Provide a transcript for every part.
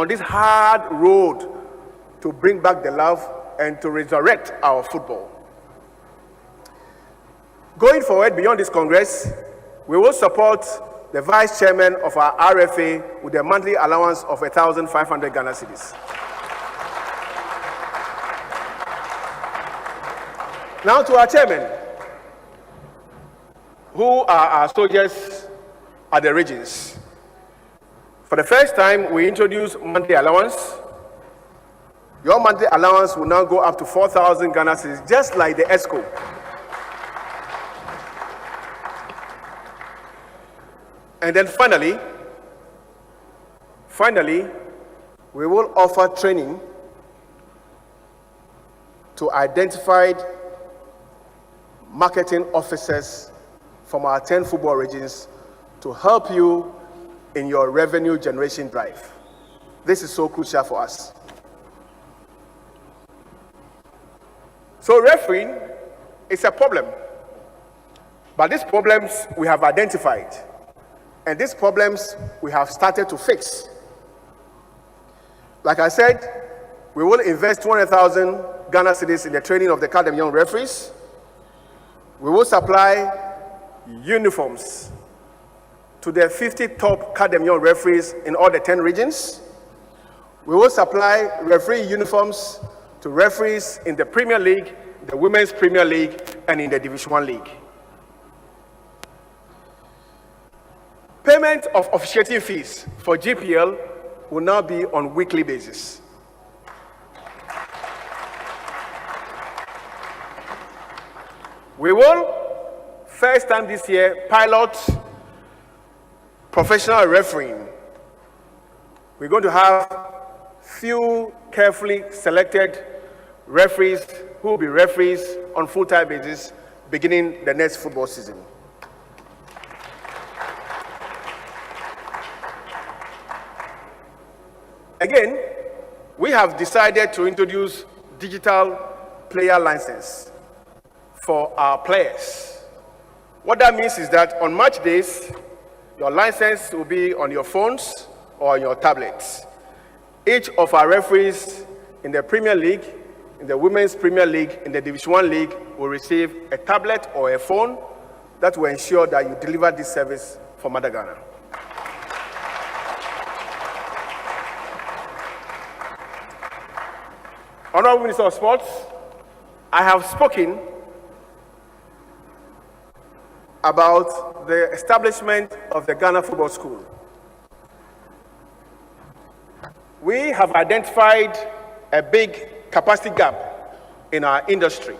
on this hard road to bring back the love and to resurrect our football. Going forward beyond this Congress, we will support the Vice Chairman of our RFA with a monthly allowance of 1,500 Ghana cedis. Now to our Chairman, who are our soldiers at the regions. For the first time, we introduce monthly allowance. Your monthly allowance will now go up to 4,000 Ghana cedis, just like the ESCO. And then finally, we will offer training to identified marketing officers from our 10 football regions to help you in your revenue generation drive. This is so crucial for us. So refereeing is a problem, but these problems we have identified, and these problems we have started to fix. Like I said, we will invest 200,000 Ghana cedis in the training of the Academy Young referees. We will supply uniforms to the 50 top Academy Young referees in all the 10 regions. We will supply referee uniforms to referees in the Premier League, the Women's Premier League, and in the Division 1 League. Payment of officiating fees for GPL will now be on weekly basis. We will, first time this year, pilot professional refereeing. We're going to have few carefully selected referees who will be referees on full-time basis beginning the next football season. Again, we have decided to introduce digital player license for our players. What that means is that on match days, your license will be on your phones or on your tablets. Each of our referees in the Premier League, in the Women's Premier League, in the Division 1 League will receive a tablet or a phone that will ensure that you deliver this service for Mother Ghana. Honorable Minister of Sports, I have spoken about the establishment of the Ghana Football School. We have identified a big capacity gap in our industry.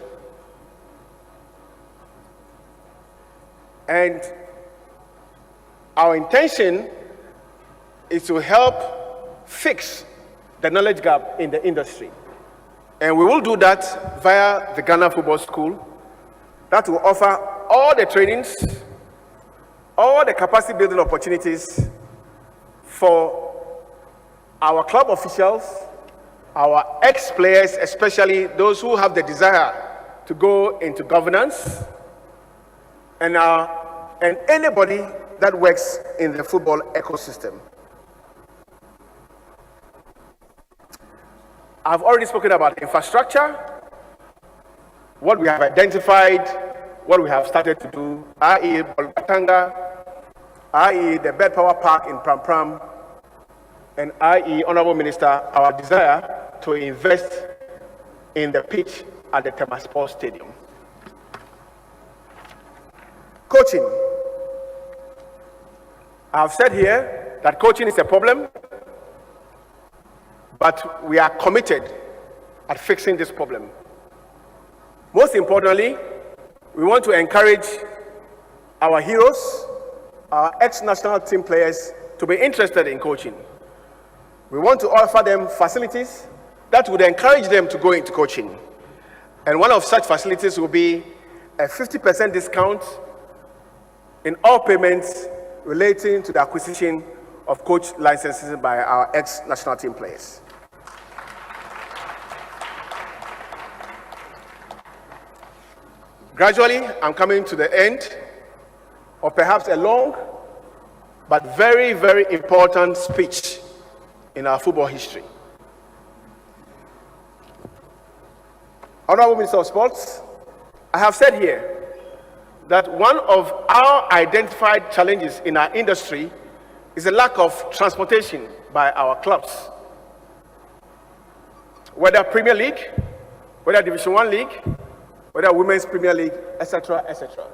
And our intention is to help fix the knowledge gap in the industry. And we will do that via the Ghana Football School that will offer all the trainings, all the capacity building opportunities for our club officials, our ex-players, especially those who have the desire to go into governance, and anybody that works in the football ecosystem. I've already spoken about infrastructure, what we have identified, what we have started to do, i.e. Bolgatanga, i.e. the Bed Power Park in Pram Pram, and i.e. Honorable Minister, our desire to invest in the pitch at the Tema Sports Stadium. Coaching. I've said here that coaching is a problem, but we are committed at fixing this problem. Most importantly, we want to encourage our heroes, our ex-national team players, to be interested in coaching. We want to offer them facilities that would encourage them to go into coaching. And one of such facilities will be a 50% discount in all payments relating to the acquisition of coach licenses by our ex-national team players. Gradually, I'm coming to the end of perhaps a long but very, very important speech in our football history. Honorable Minister of Sports, I have said here that one of our identified challenges in our industry is a lack of transportation by our clubs. Whether Premier League, whether Division 1 League, whether Women's Premier League, etc., etc.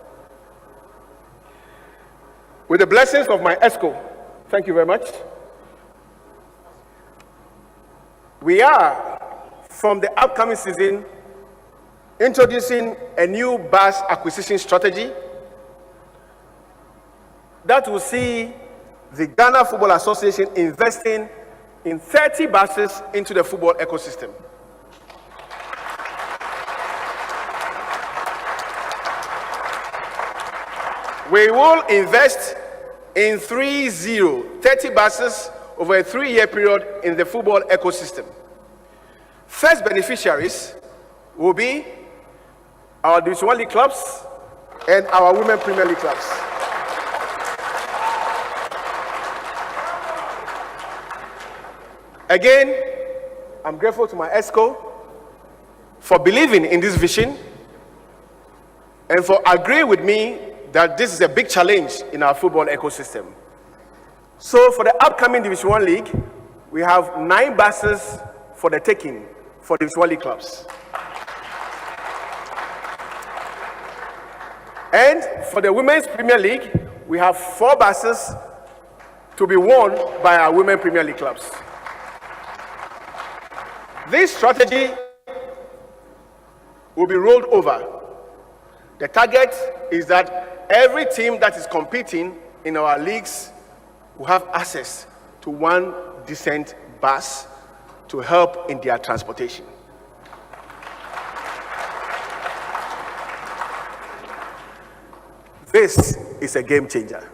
With the blessings of my ESCO, thank you very much, we are, from the upcoming season, introducing a new bus acquisition strategy that will see the Ghana Football Association investing in 30 buses into the football ecosystem. We will invest in 30 buses over a 3-year period in the football ecosystem. First beneficiaries will be our Division 1 League clubs and our Women Premier League clubs. Again, I'm grateful to my ESCO for believing in this vision and for agreeing with me that this is a big challenge in our football ecosystem. So for the upcoming Division 1 League, we have 9 buses for the taking for Division 1 League clubs. And for the Women's Premier League, we have 4 buses to be won by our Women Premier League clubs. This strategy will be rolled over. The target is that every team that is competing in our leagues will have access to 1 decent bus to help in their transportation. This is a game changer.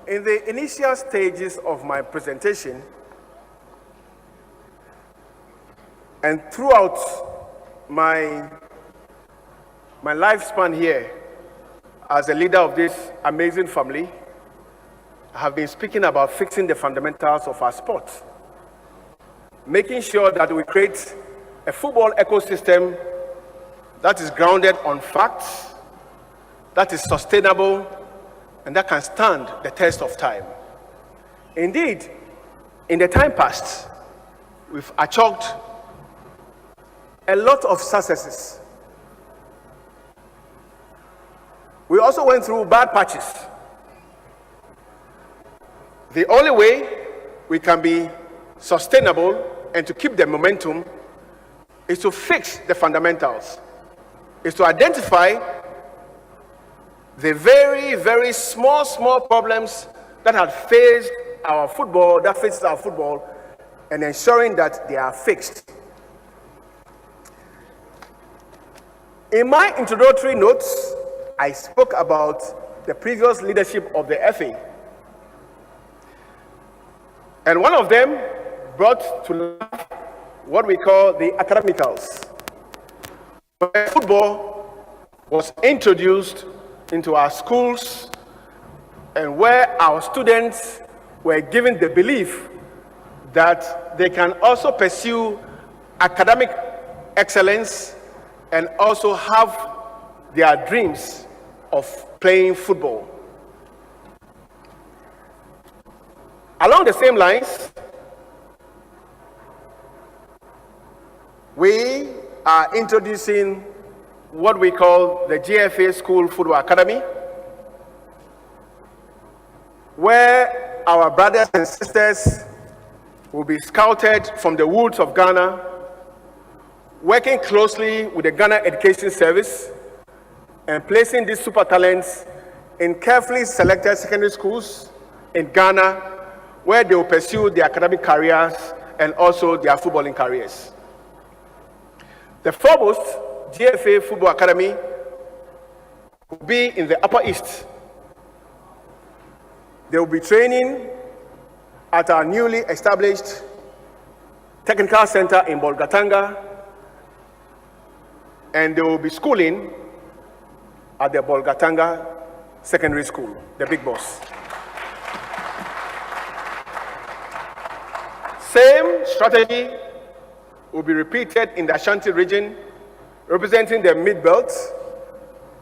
In the initial stages of my presentation and throughout my lifespan here as a leader of this amazing family, I have been speaking about fixing the fundamentals of our sport, making sure that we create a football ecosystem that is grounded on facts, that is sustainable, and that can stand the test of time. Indeed, in the time past, we've achieved a lot of successes. We also went through bad patches. The only way we can be sustainable and to keep the momentum is to fix the fundamentals, is to identify the very, very small problems that have faced our football, and ensuring that they are fixed. In my introductory notes, I spoke about the previous leadership of the FA. And one of them brought to life what we call the academicals, where football was introduced into our schools and where our students were given the belief that they can also pursue academic excellence and also have their dreams of playing football. Along the same lines, we are introducing what we call the GFA School Football Academy, where our brothers and sisters will be scouted from the woods of Ghana, working closely with the Ghana Education Service and placing these super talents in carefully selected secondary schools in Ghana, where they will pursue their academic careers and also their footballing careers. The foremost GFA Football Academy will be in the Upper East. They will be training at our newly established technical center in Bolgatanga, and they will be schooling at the Bolgatanga Secondary School, the big boss. Same strategy will be repeated in the Ashanti region, representing the Mid-Belt,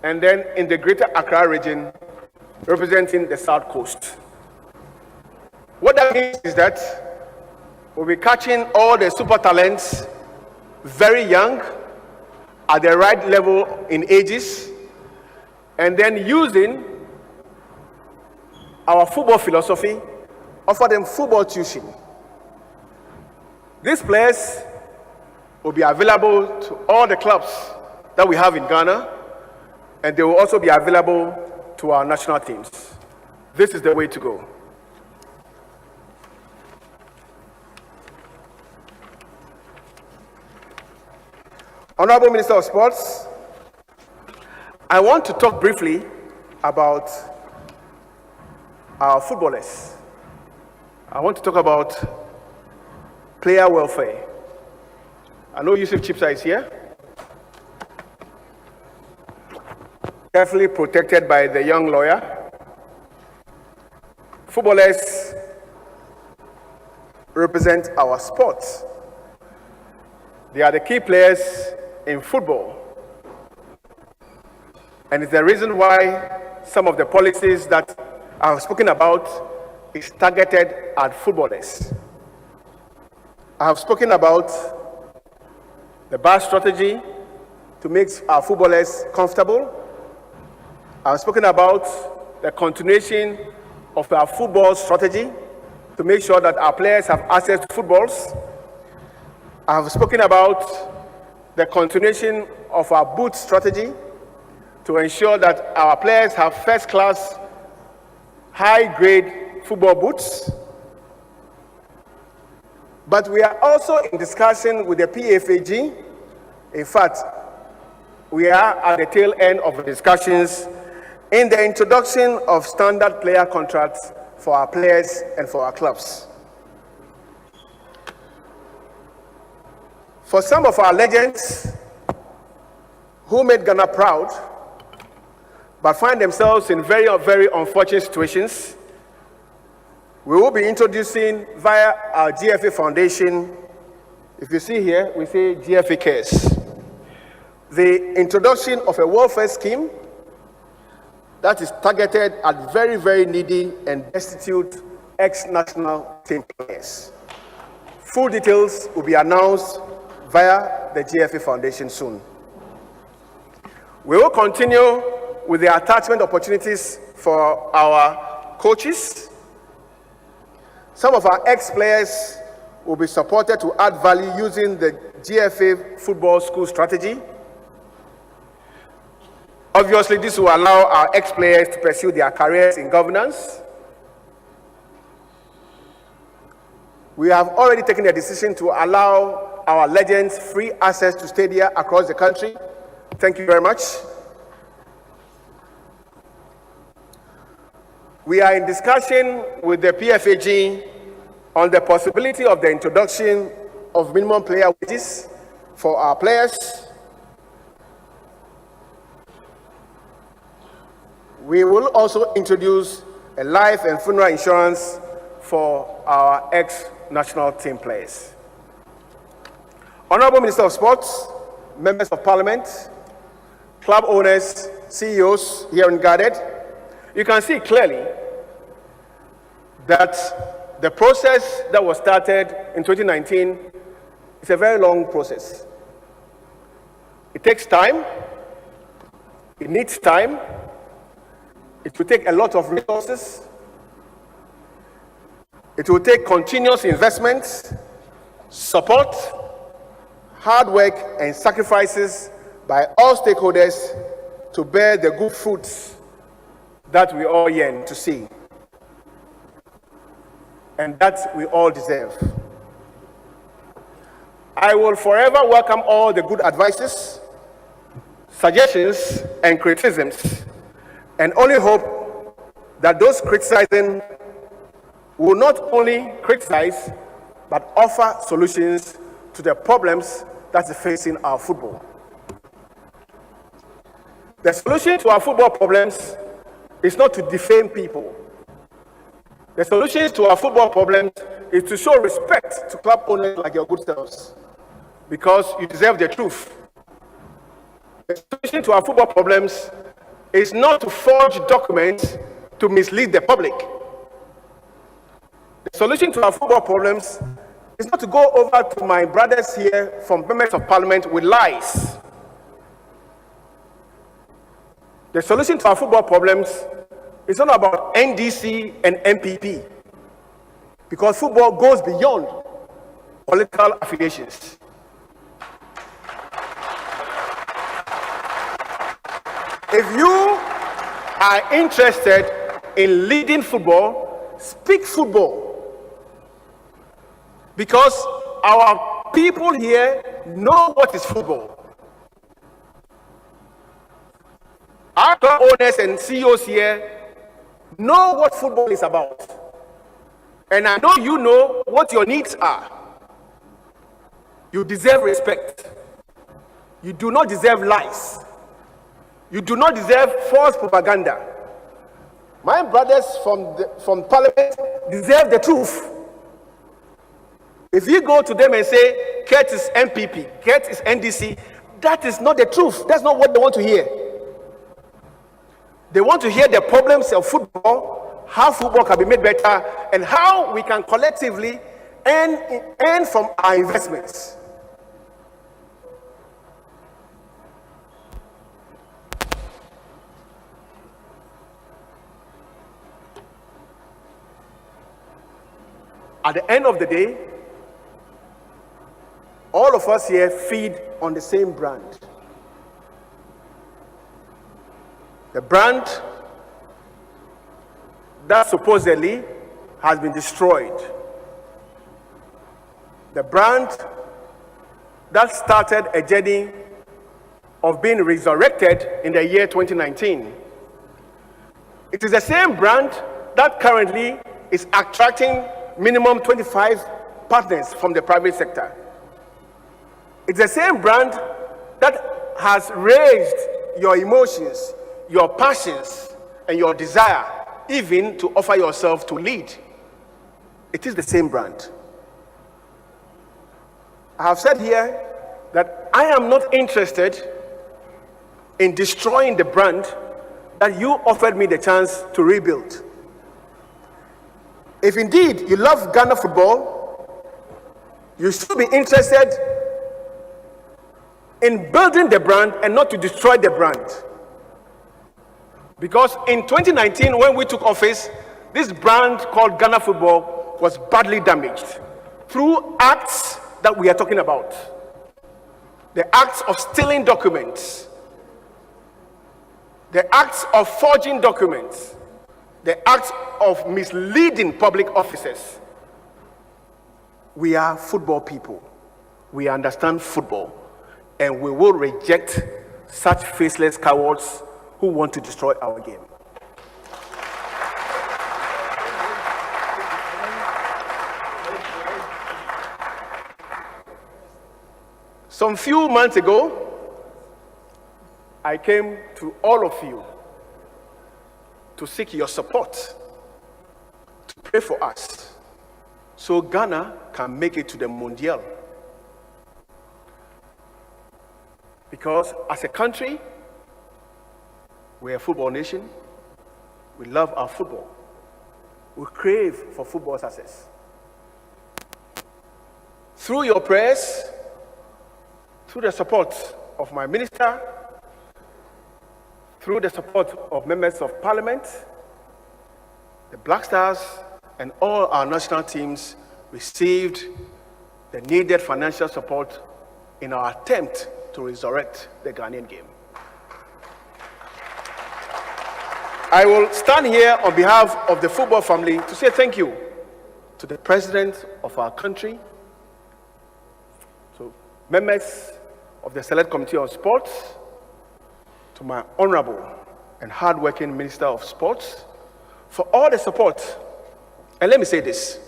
and then in the Greater Accra region, representing the South Coast. What that means is that we'll be catching all the super talents very young, at the right level in ages, and then using our football philosophy, offer them football tuition. These players will be available to all the clubs that we have in Ghana, and they will also be available to our national teams. This is the way to go. Honorable Minister of Sports, I want to talk briefly about our footballers. I want to talk about player welfare. I know Yusuf Chipsa is here, carefully protected by the young lawyer. Footballers represent our sport. They are the key players in football. And it's the reason why some of the policies that I have spoken about is targeted at footballers. I have spoken about the bus strategy to make our footballers comfortable. I have spoken about the continuation of our football strategy to make sure that our players have access to footballs. I have spoken about the continuation of our boot strategy to ensure that our players have first-class, high-grade football boots. But we are also in discussion with the PFAG. In fact, we are at the tail end of the discussions in the introduction of standard player contracts for our players and for our clubs. For some of our legends who made Ghana proud, but find themselves in very, very unfortunate situations, we will be introducing via our GFA Foundation. If you see here, we say GFA Cares. The introduction of a welfare scheme that is targeted at very, very needy and destitute ex-national team players. Full details will be announced via the GFA Foundation soon. We will continue with the attachment opportunities for our coaches. Some of our ex-players will be supported to add value using the GFA football school strategy. Obviously, this will allow our ex-players to pursue their careers in governance. We have already taken a decision to allow our legends free access to stadia across the country. Thank you very much. We are in discussion with the PFAG on the possibility of the introduction of minimum player wages for our players. We will also introduce a life and funeral insurance for our ex-national team players. Honorable Minister of Sports, members of Parliament, club owners, CEOs here in Guarded, you can see clearly that the process that was started in 2019 is a very long process. It takes time, it needs time, it will take a lot of resources, it will take continuous investments, support, hard work and sacrifices by all stakeholders to bear the good fruits that we all yearn to see. and that we all deserve. I will forever welcome all the good advices, suggestions, and criticisms, and only hope that those criticizing will not only criticize, but offer solutions to the problems that are facing our football. The solution to our football problems is not to defame people. The solution to our football problems is to show respect to club owners like your good selves, because you deserve the truth. The solution to our football problems is not to forge documents to mislead the public. The solution to our football problems is not to go over to my brothers here from members of parliament with lies. The solution to our football problems is not about NDC and MPP, because football goes beyond political affiliations. If you are interested in leading football, speak football. Because our people here know what is football. Our club owners and CEOs here know what football is about. And I know you know what your needs are. You deserve respect. You do not deserve lies. You do not deserve false propaganda. My brothers from parliament deserve the truth. If you go to them and say, Kurt is MPP, Kurt is NDC, that is not the truth. That's not what they want to hear. They want to hear the problems of football, how football can be made better, and how we can collectively earn from our investments. At the end of the day, all of us here feed on the same brand. The brand that supposedly has been destroyed. The brand that started a journey of being resurrected in the year 2019. It is the same brand that currently is attracting minimum 25 partners from the private sector. It's the same brand that has raised your emotions, your passions, and your desire, even to offer yourself to lead. It is the same brand. I have said here that I am not interested in destroying the brand that you offered me the chance to rebuild. If indeed you love Ghana football, you should be interested in building the brand and not to destroy the brand. Because in 2019, when we took office, this brand called Ghana football was badly damaged through acts that we are talking about. The acts of stealing documents, the acts of forging documents, the acts of misleading public officers. We are football people. We understand football. And we will reject such faceless cowards who want to destroy our game. Some few months ago, I came to all of you to seek your support, to pray for us, so Ghana can make it to the Mundial. Because as a country, we're a football nation. We love our football. We crave for football success. Through your prayers, through the support of my minister, through the support of members of parliament, the Black Stars and all our national teams received the needed financial support in our attempt to resurrect the Ghanaian game. I will stand here on behalf of the football family to say thank you. to the President of our country, to members of the Select Committee on Sports, to my honorable and hardworking Minister of Sports, for all the support. And let me say this,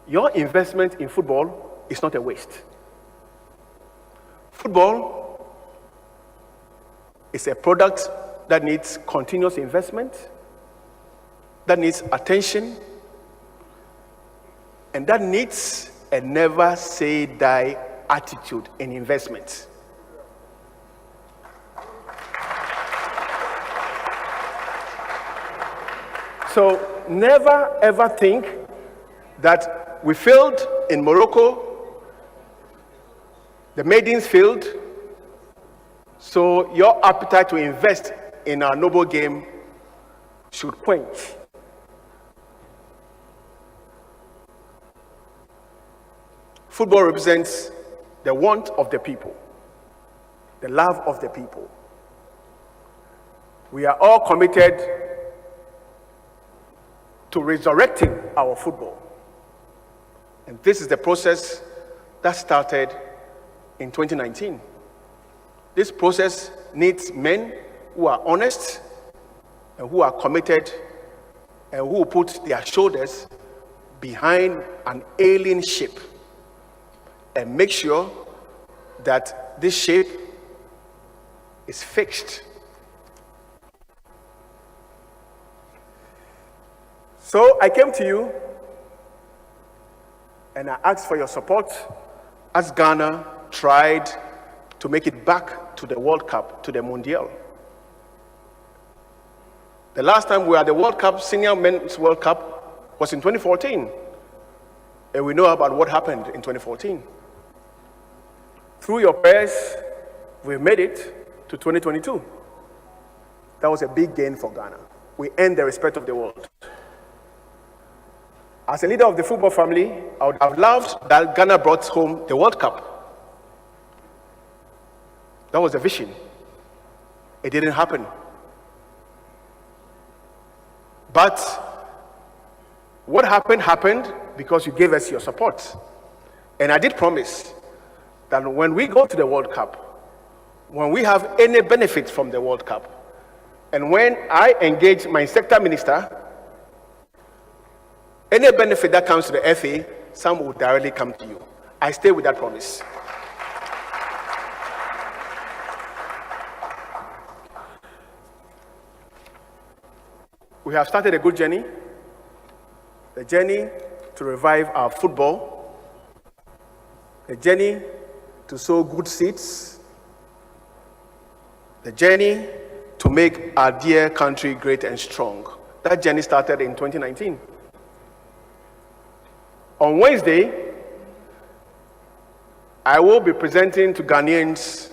your investment in football is not a waste. Football is a product that needs continuous investment, that needs attention, and that needs a never say die attitude in investment. So never ever think that we failed in Morocco, the maidens failed, so your appetite to invest in our noble game should quench. Football represents the want of the people, the love of the people. We are all committed to resurrecting our football. And this is the process that started in 2019. This process needs men who are honest and who are committed and who put their shoulders behind an alien ship and make sure that this ship is fixed. So I came to you and I asked for your support as Ghana tried to make it back to the World Cup, to the Ministerial. The last time we were at the World Cup, Senior Men's World Cup, was in 2014. And we know about what happened in 2014. Through your prayers, we made it to 2022. That was a big gain for Ghana. We earned the respect of the world. As a leader of the football family, I would have loved that Ghana brought home the World Cup. That was the vision. It didn't happen. But what happened because you gave us your support. And I did promise that when we go to the World Cup, when we have any benefit from the World Cup, and when I engage my sector minister, any benefit that comes to the FA, some will directly come to you. I stay with that promise. We have started a good journey, the journey to revive our football, a journey to sow good seeds, the journey to make our dear country great and strong. That journey started in 2019. On Wednesday, I will be presenting to Ghanaians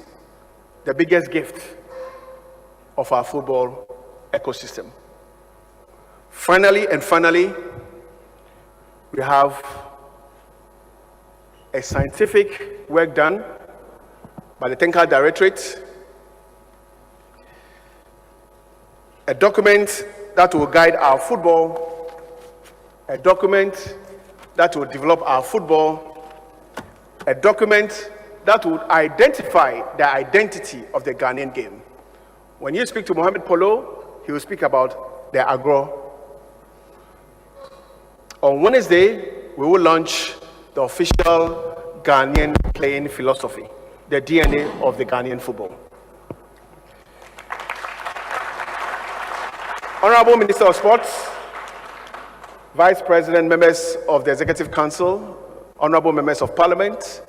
the biggest gift of our football ecosystem. Finally, we have a scientific work done by the Technical Directorate, a document that will guide our football, a document that will develop our football, a document that would identify the identity of the Ghanaian game. When you speak to Mohamed Polo, he will speak about the agro. On Wednesday, we will launch the official Ghanaian playing philosophy, the DNA of the Ghanaian football. Honorable Minister of Sports, Vice President, members of the Executive Council, honorable members of Parliament,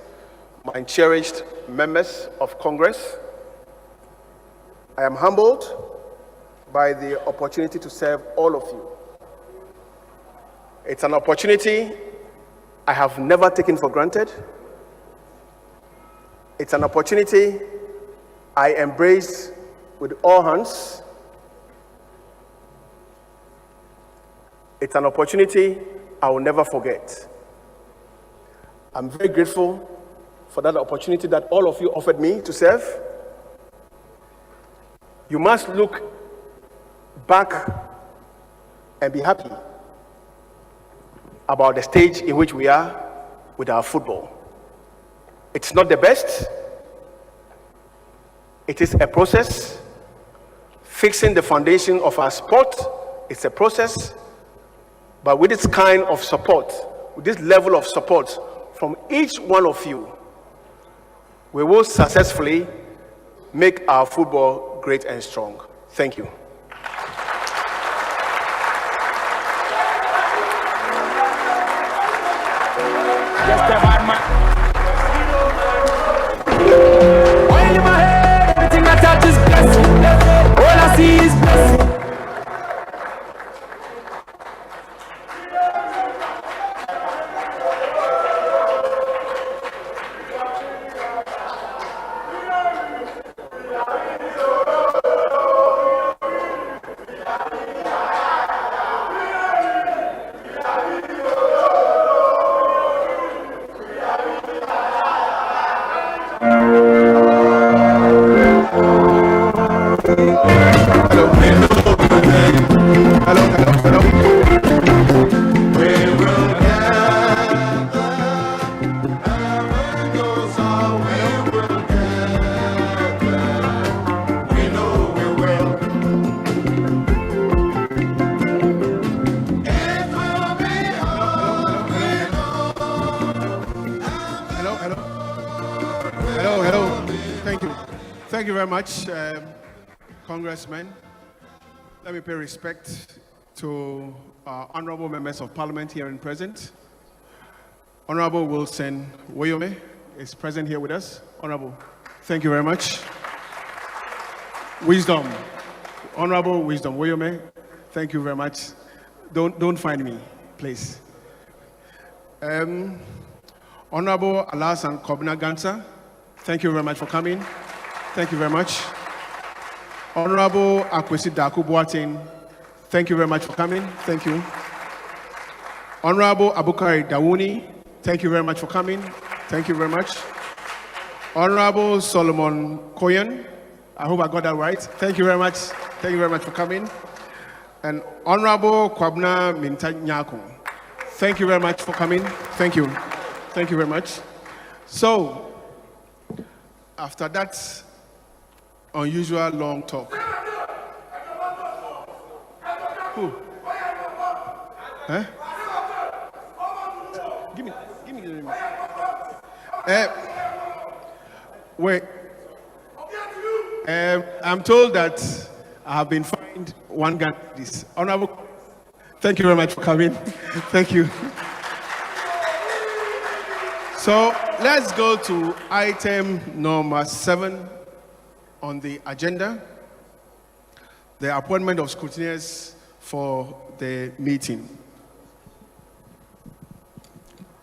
my cherished members of Congress, I am humbled by the opportunity to serve all of you. It's an opportunity I have never taken for granted. It's an opportunity I embrace with all hands. It's an opportunity I will never forget. I'm very grateful for that opportunity that all of you offered me to serve. You must look back and be happy about the stage in which we are with our football. It's not the best. It is a process. Fixing the foundation of our sport is a process. But with this kind of support, with this level of support from each one of you, we will successfully make our football great and strong. Thank you. Just a bad man. Oil in my head, everything I touch is blessing. All I see is blessing. Thank you very much, Congressman. Let me pay respect to our honorable members of parliament here and present. Honorable Wilson Woyome is present here with us. Honorable, thank you very much. Wisdom, Honorable Wisdom Woyome, thank you very much. Don't find me, please. Honorable Alasan Kobna Gansa, thank you very much for coming. Thank you very much. Honorable Akwesi Daku Boateng, thank you very much for coming. Thank you. Honorable Abukari Dawuni, thank you very much for coming. Thank you very much. Honorable Solomon Koyen, I hope I got that right. Thank you very much. Thank you very much for coming. And Honorable Kwabna Mintanyako, thank you very much for coming. Thank you. Thank you very much. So, after that unusual long talk. Who? Huh? Give me the remote. Wait. I'm told that I have been fined one gun. This honorable. Thank you very much for coming. Thank you. So let's go to item number 7 on the agenda, the appointment of scrutineers for the meeting.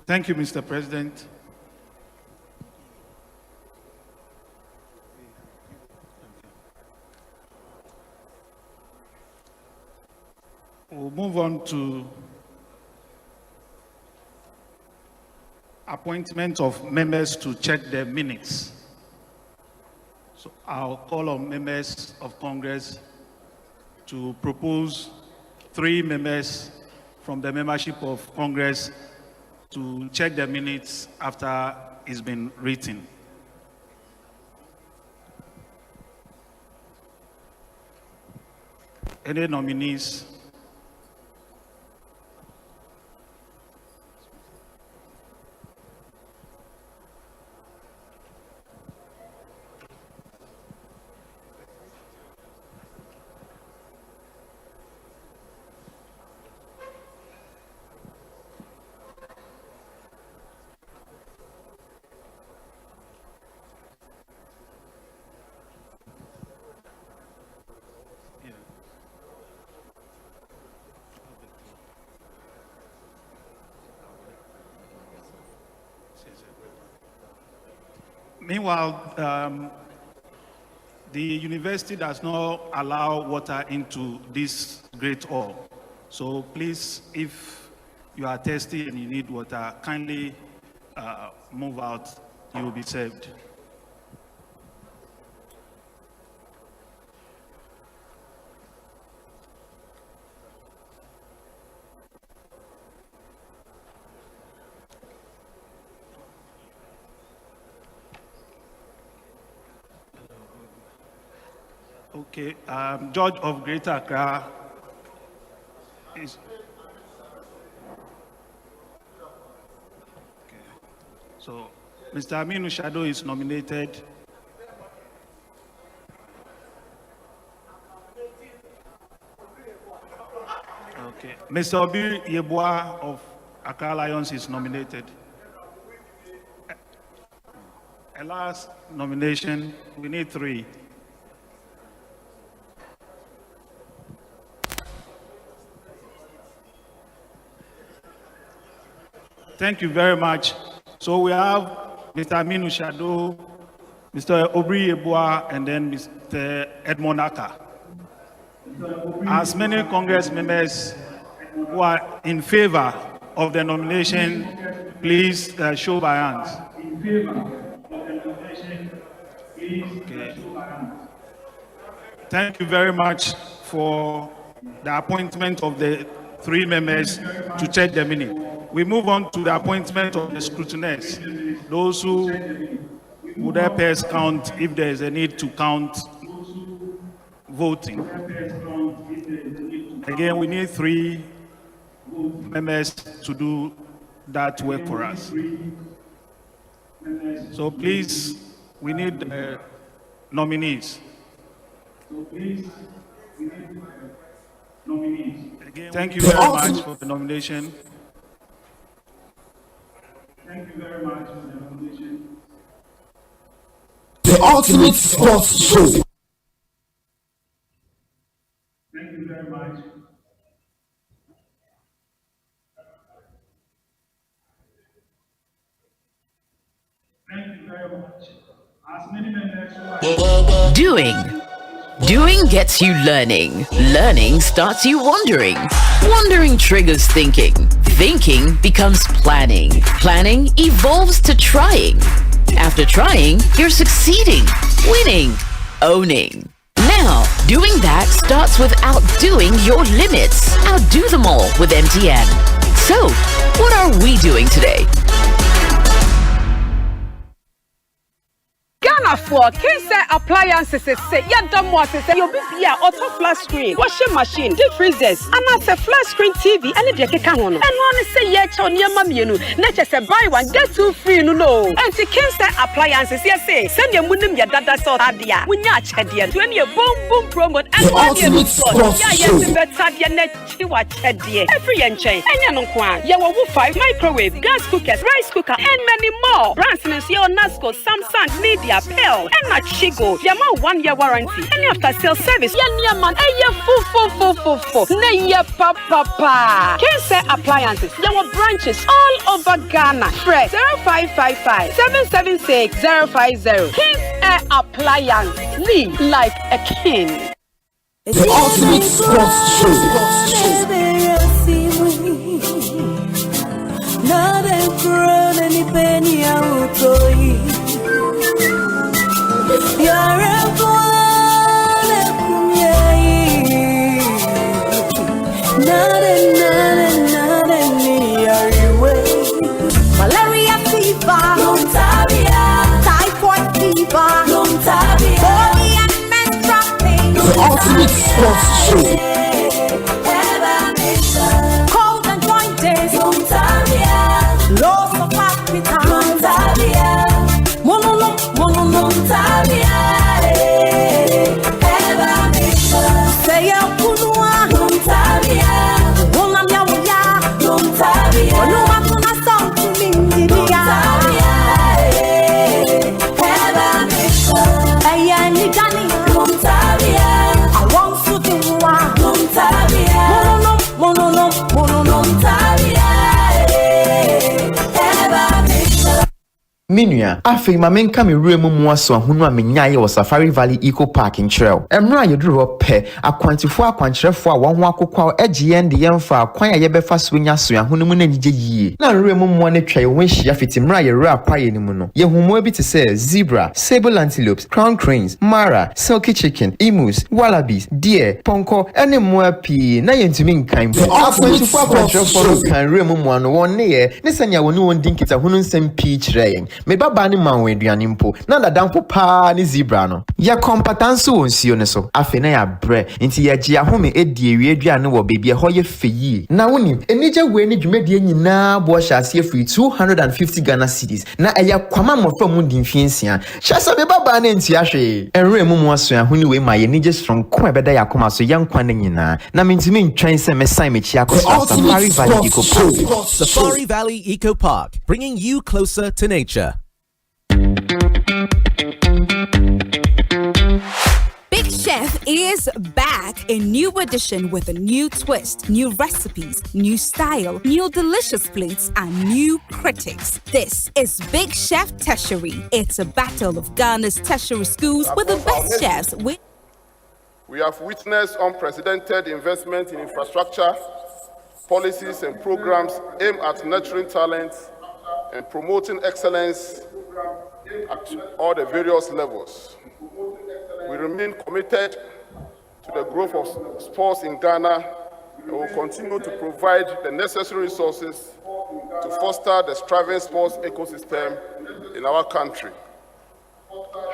Thank you, Mr. President. We'll move on to appointment of members to check the minutes. So I'll call on members of Congress to propose 3 members from the membership of Congress to check the minutes after it's been written. Any nominees? Meanwhile, the university does not allow water into this great hall. So please, if you are thirsty and you need water, kindly move out, you will be served. Okay, Judge of Greater Accra is. Okay. So, Mr. Aminu Shadow is nominated. Okay, Mr. Obi Yeboah of Accra Lions is nominated. A last nomination, we need 3. Thank you very much. So we have Mr. Aminu Shadow, Mr. Obi Yeboah, and then Mr. Edmond Aka. As many Congress members who are in favor of the nomination, please show by hands. Okay. Thank you very much for the appointment of the 3 members to check the minute. We move on to the appointment of the scrutineers, those who would help us count if there is a need to count voting. Again, we need 3 members to do that work for us. So please, we need nominees. Again, thank you very much for the nomination. Thank you very much for the nomination. The Ultimate Sports Show. Thank you very much. Thank you very much. As many members Doing gets you learning. Learning starts you wondering. Wondering triggers thinking. Thinking becomes planning. Planning evolves to trying. After trying, you're succeeding, winning, owning. Now, doing that starts with outdoing your limits. Outdo them all with MTN. So, what are we doing today? Ghana for Kinsa appliances say yadamo say you be auto flat screen, washing machine, deep freezers, and as a flat screen TV and the keka hono. And one say ye cho niema mienu, na say buy one get 2 free no. And the Kinsa appliances say send your munim ya dada so adia. Wunya chedie. To any boom promo and one year so. Ya yes better dia na chiwa chedie. Every enche. Enya no kwa. Ya wo 5 microwave, gas cookers, rice cooker and many more. Brands in your Nasco, Samsung, Media, Pearl, and not Chigo. Yama 1 year warranty. And after sales service, yan man, full. Naya papa. Kinsa appliances. Yawa branches all over Ghana. Fresh 0555 776 050. Kinsa appliance. Live like a king. The Ultimate Sports Show. Malaria fever, typhoid fever, body and menstrual pain. The Ultimate Sports Show. Cold and jointed, loss of appetite, say a punua, Minua, afei ma menka me remu mu aso ahunu a menyaye wo Safari Valley Eco Park in Trail. Emra yeduru pe akwantifo akwankyerefo a won ho akokwa egiye nde yemfa akwan a yebefa so nya so ahunu mu na nyije yie. Na remu mu ne twa ye won hia fiti mra ye re akwaye ni mu no. Ye humo bi te se zebra, sable antelopes, crown cranes, mara, silky chicken, emus, wallabies, deer, ponko ene mo api na ye ntumi nkan. Akwantifo akwankyerefo kan remu mu no won ne ye ne sanya woni won dinkita hunu nsem pi kire yen. me baba ne man we aduane mpo na dadampo pa ne zebra no ya kompatanso wonsuo ne so afe na ya bre nti ya gia home edi ewie aduane wo bebie ho ye feyi na woni enije we ne dwumedie nyina bo hyase free 250 Ghana cedis na eya kwama mofo mu di mfiensia hyasa me baba ne nti ahwe enre mu aso ahuni we ma ye nije strong ko ebeda yakoma so yankwa ne nyina na mentimi ntwen se me sign me chia ko Safari Valley Eco Park. Safari Valley Eco Park, bringing you closer to nature. Big Chef is back, a new edition with a new twist, new recipes, new style, new delicious plates, and new critics. This is Big Chef Tertiary. It's a battle of Ghana's tertiary schools with the best chefs. We have witnessed unprecedented investment in infrastructure, policies and programs aimed at nurturing talent and promoting excellence at all the various levels. We remain committed to the growth of sports in Ghana and will continue to provide the necessary resources to foster the thriving sports ecosystem in our country.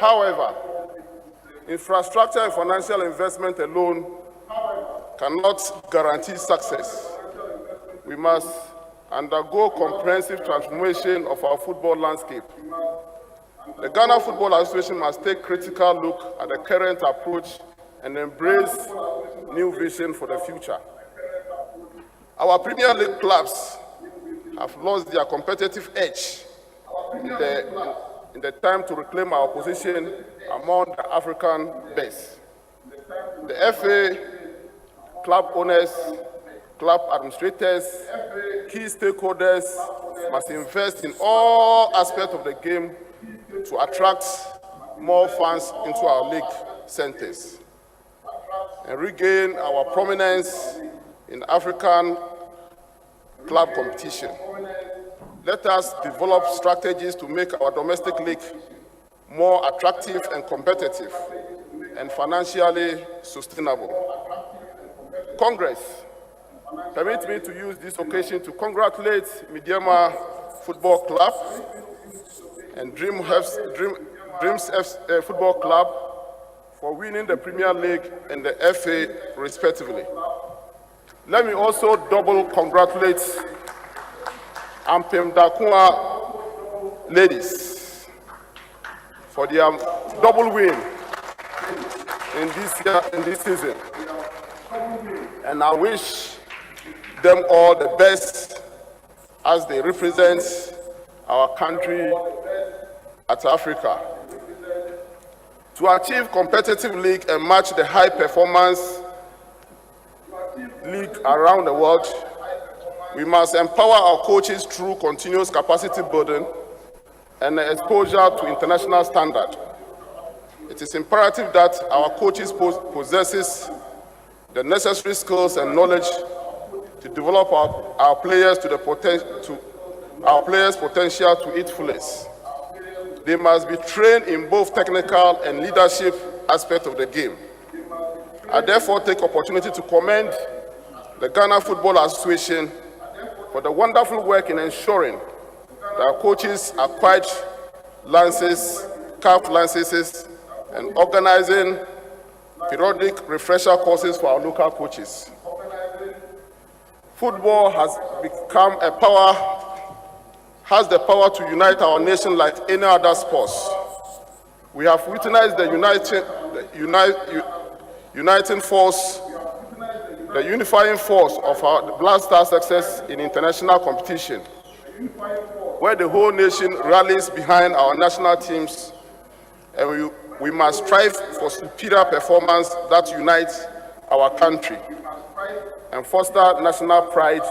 However, infrastructure and financial investment alone cannot guarantee success. We must undergo comprehensive transformation of our football landscape. The Ghana Football Association must take a critical look at the current approach and embrace new vision for the future. Our Premier League clubs have lost their competitive edge in the time to reclaim our position among the African best. The FA, club owners, club administrators, key stakeholders must invest in all aspects of the game to attract more fans into our league centers and regain our prominence in African club competition. Let us develop strategies to make our domestic league more attractive and competitive and financially sustainable. Congress, permit me to use this occasion to congratulate Midiama Football Club and Dreams Football Club for winning the Premier League and the FA respectively. Let me also double congratulate Ampem Dakua ladies for their double win in this season. And I wish them all the best as they represent our country at Africa. To achieve competitive league and match the high performance league around the world, we must empower our coaches through continuous capacity building and exposure to international standard. It is imperative that our coaches possesses the necessary skills and knowledge to develop our players to our players' potential to its fullest. They must be trained in both technical and leadership aspects of the game. I therefore take opportunity to commend the Ghana Football Association for the wonderful work in ensuring that our coaches acquired licenses, CAF licenses, and organizing periodic refresher courses for our local coaches. Football has the power to unite our nation like any other sports. We have witnessed the unifying force of our Black Star success in international competition, where the whole nation rallies behind our national teams, and we must strive for superior performance that unites our country and foster national pride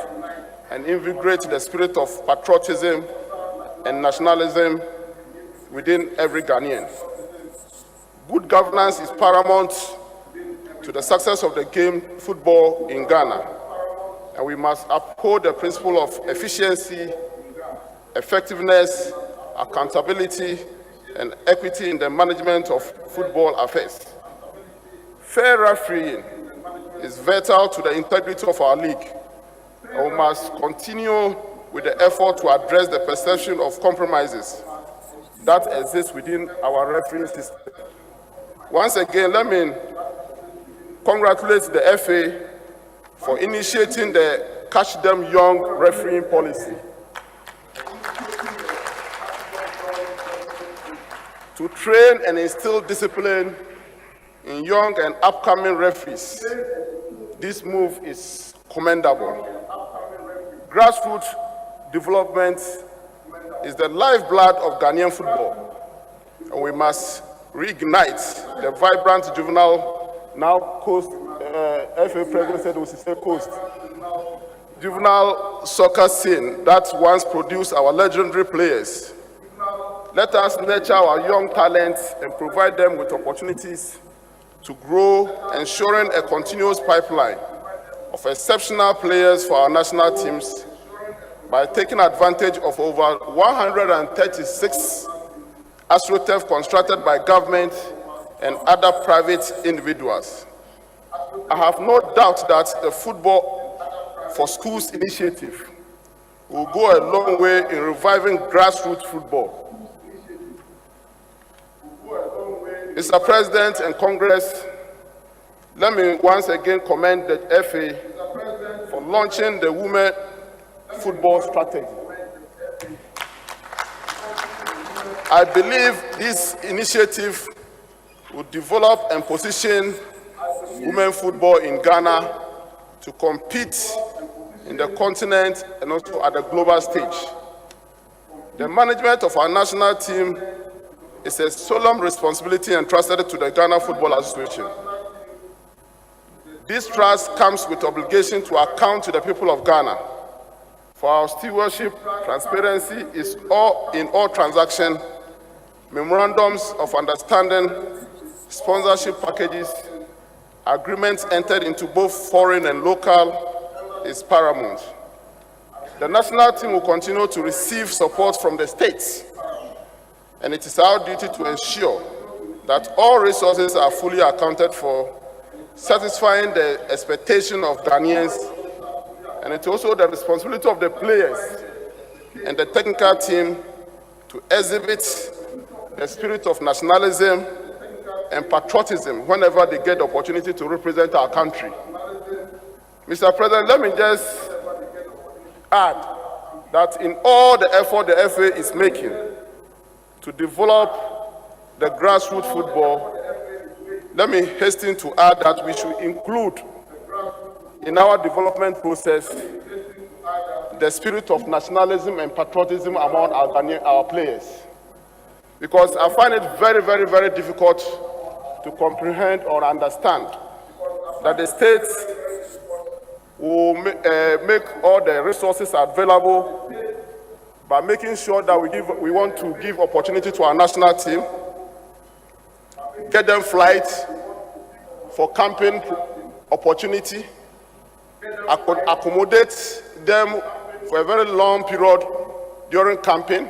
and invigorate the spirit of patriotism and nationalism within every Ghanaian. Good governance is paramount to the success of the game football in Ghana, and we must uphold the principle of efficiency, effectiveness, accountability, and equity in the management of football affairs. Fair refereeing is vital to the integrity of our league, and we must continue with the effort to address the perception of compromises that exists within our refereeing system. Once again, let me congratulate the FA for initiating the Catch Them Young refereeing policy to train and instill discipline in young and upcoming referees. This move is commendable. Grassroots development is the lifeblood of Ghanaian football, and we must reignite the vibrant juvenile, now coast, FA president said we should say coast, juvenile soccer scene that once produced our legendary players. Let us nurture our young talents and provide them with opportunities to grow, ensuring a continuous pipeline of exceptional players for our national teams by taking advantage of over 136 AstroTurf constructed by government and other private individuals. I have no doubt that the Football for Schools initiative will go a long way in reviving grassroots football. Mr. President and Congress, let me once again commend the FA for launching the Women Football Strategy. I believe this initiative will develop and position women football in Ghana to compete in the continent and also at the global stage. The management of our national team is a solemn responsibility entrusted to the Ghana Football Association. This trust comes with obligation to account to the people of Ghana for our stewardship. Transparency is in all transactions, memorandums of understanding, sponsorship packages, agreements entered into both foreign and local is paramount. The national team will continue to receive support from the states, and it is our duty to ensure that all resources are fully accounted for, satisfying the expectation of Ghanaians, and it's also the responsibility of the players and the technical team to exhibit the spirit of nationalism and patriotism whenever they get the opportunity to represent our country. Mr. President, let me just add that in all the effort the FA is making to develop the grassroots football, let me hasten to add that we should include in our development process the spirit of nationalism and patriotism among our players. Because I find it very, very, very difficult to comprehend or understand that the states will make all the resources available by making sure that we want to give opportunity to our national team, get them flights for camping opportunity, accommodate them for a very long period during camping,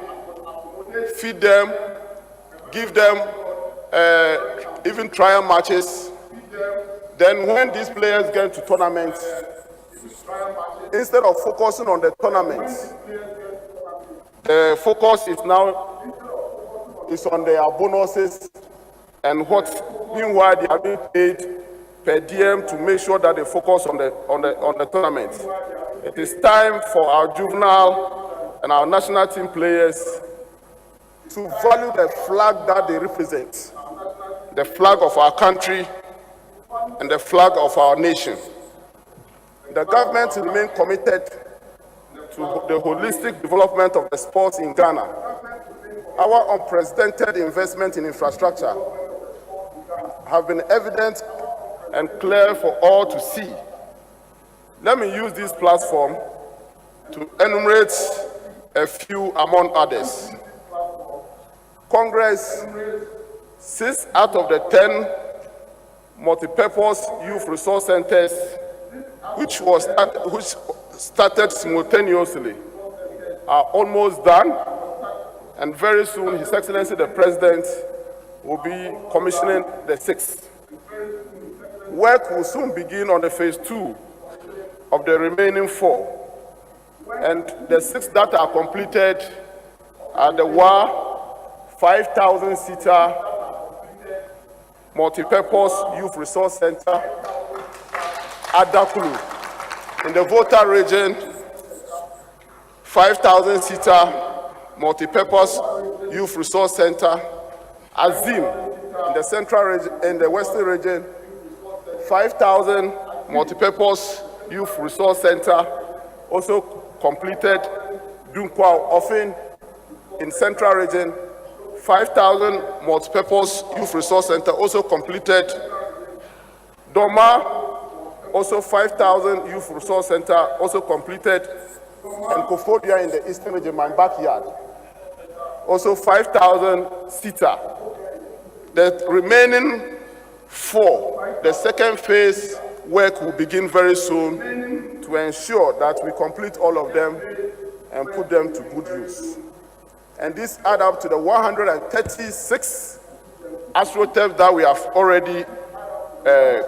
feed them, give them even trial matches. Then when these players get to tournaments, instead of focusing on the tournaments, the focus is on their bonuses and what, meanwhile, they are being paid per diem to make sure that they focus on the tournaments. It is time for our juvenile and our national team players to value the flag that they represent, the flag of our country and the flag of our nation. The government remains committed to the holistic development of the sports in Ghana. Our unprecedented investment in infrastructure have been evident and clear for all to see. Let me use this platform to enumerate a few among others. Congress, 6 out of the 10 multi-purpose youth resource centers which started simultaneously are almost done, and very soon His Excellency the President will be commissioning the 6th. Work will soon begin on the phase 2 of the remaining 4, and the 6 that are completed are the WA, 5,000-seater multi-purpose youth resource center at Dakulu. In the Volta region, 5,000-seater multi-purpose youth resource center. Azim, in the central region, in the western region, 5,000 multi-purpose youth resource center, also completed. Dunkwao, often in central region, 5,000 multi-purpose youth resource center, also completed. Doma, also 5,000 youth resource center, also completed. And Kofodia in the eastern region, my backyard, also 5,000-seater. The remaining 4, the second phase work will begin very soon to ensure that we complete all of them and put them to good use. And this add up to the 136 astroturfs that we have already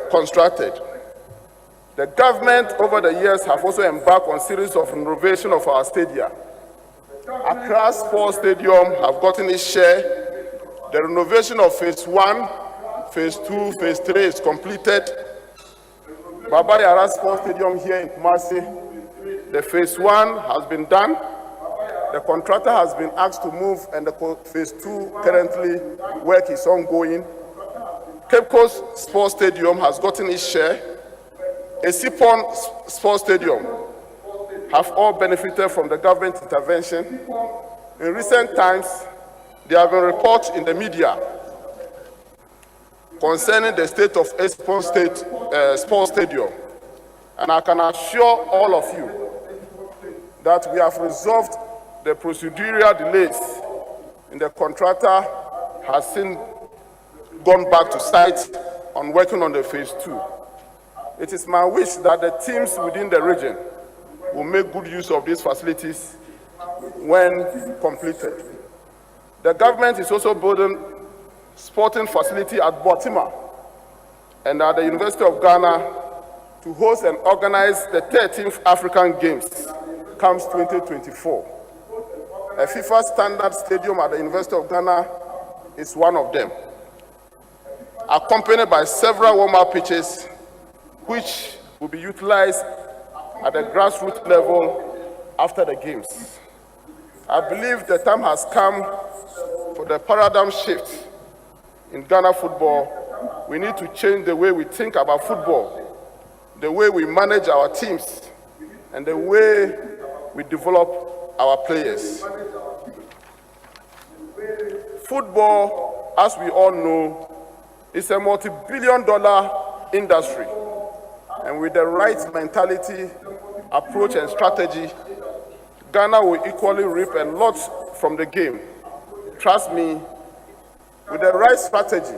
constructed. The government over the years have also embarked on a series of renovation of our stadia. Accra Sports Stadium have gotten its share. The renovation of phase 1, phase 2, phase 3 is completed. Baba Yara Sports Stadium here in Kumasi, the phase 1 has been done. The contractor has been asked to move, and the phase 2 currently work is ongoing. Cape Coast Sports Stadium has gotten its share. Esipon Sports Stadium have all benefited from the government intervention. In recent times, there have been reports in the media concerning the state of Esipon Sports Stadium. And I can assure all of you that we have resolved the procedural delays, and the contractor has since gone back to site on working on the phase 2. It is my wish that the teams within the region will make good use of these facilities when completed. The government is also building sporting facility at Botima and at the University of Ghana to host and organize the 13th African Games, CAMS 2024. A FIFA standard stadium at the University of Ghana is one of them, accompanied by several warm-up pitches which will be utilized at the grassroots level after the games. I believe the time has come for the paradigm shift in Ghana football. We need to change the way we think about football, the way we manage our teams, and the way we develop our players. Football, as we all know, is a multi-billion-dollar industry. And with the right mentality, approach, and strategy, Ghana will equally reap a lot from the game. Trust me, with the right strategy,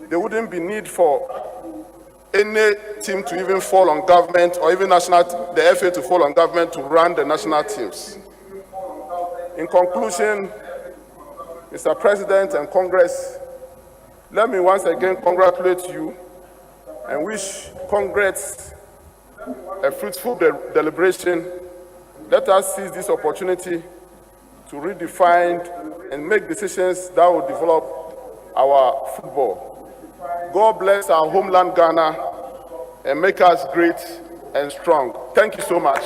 there wouldn't be need for any team to even fall on government, or even the FA to fall on government to run the national teams. In conclusion, Mr. President and Congress, let me once again congratulate you and wish Congress a fruitful deliberation. Let us seize this opportunity to redefine and make decisions that will develop our football. God bless our homeland Ghana and make us great and strong. Thank you so much.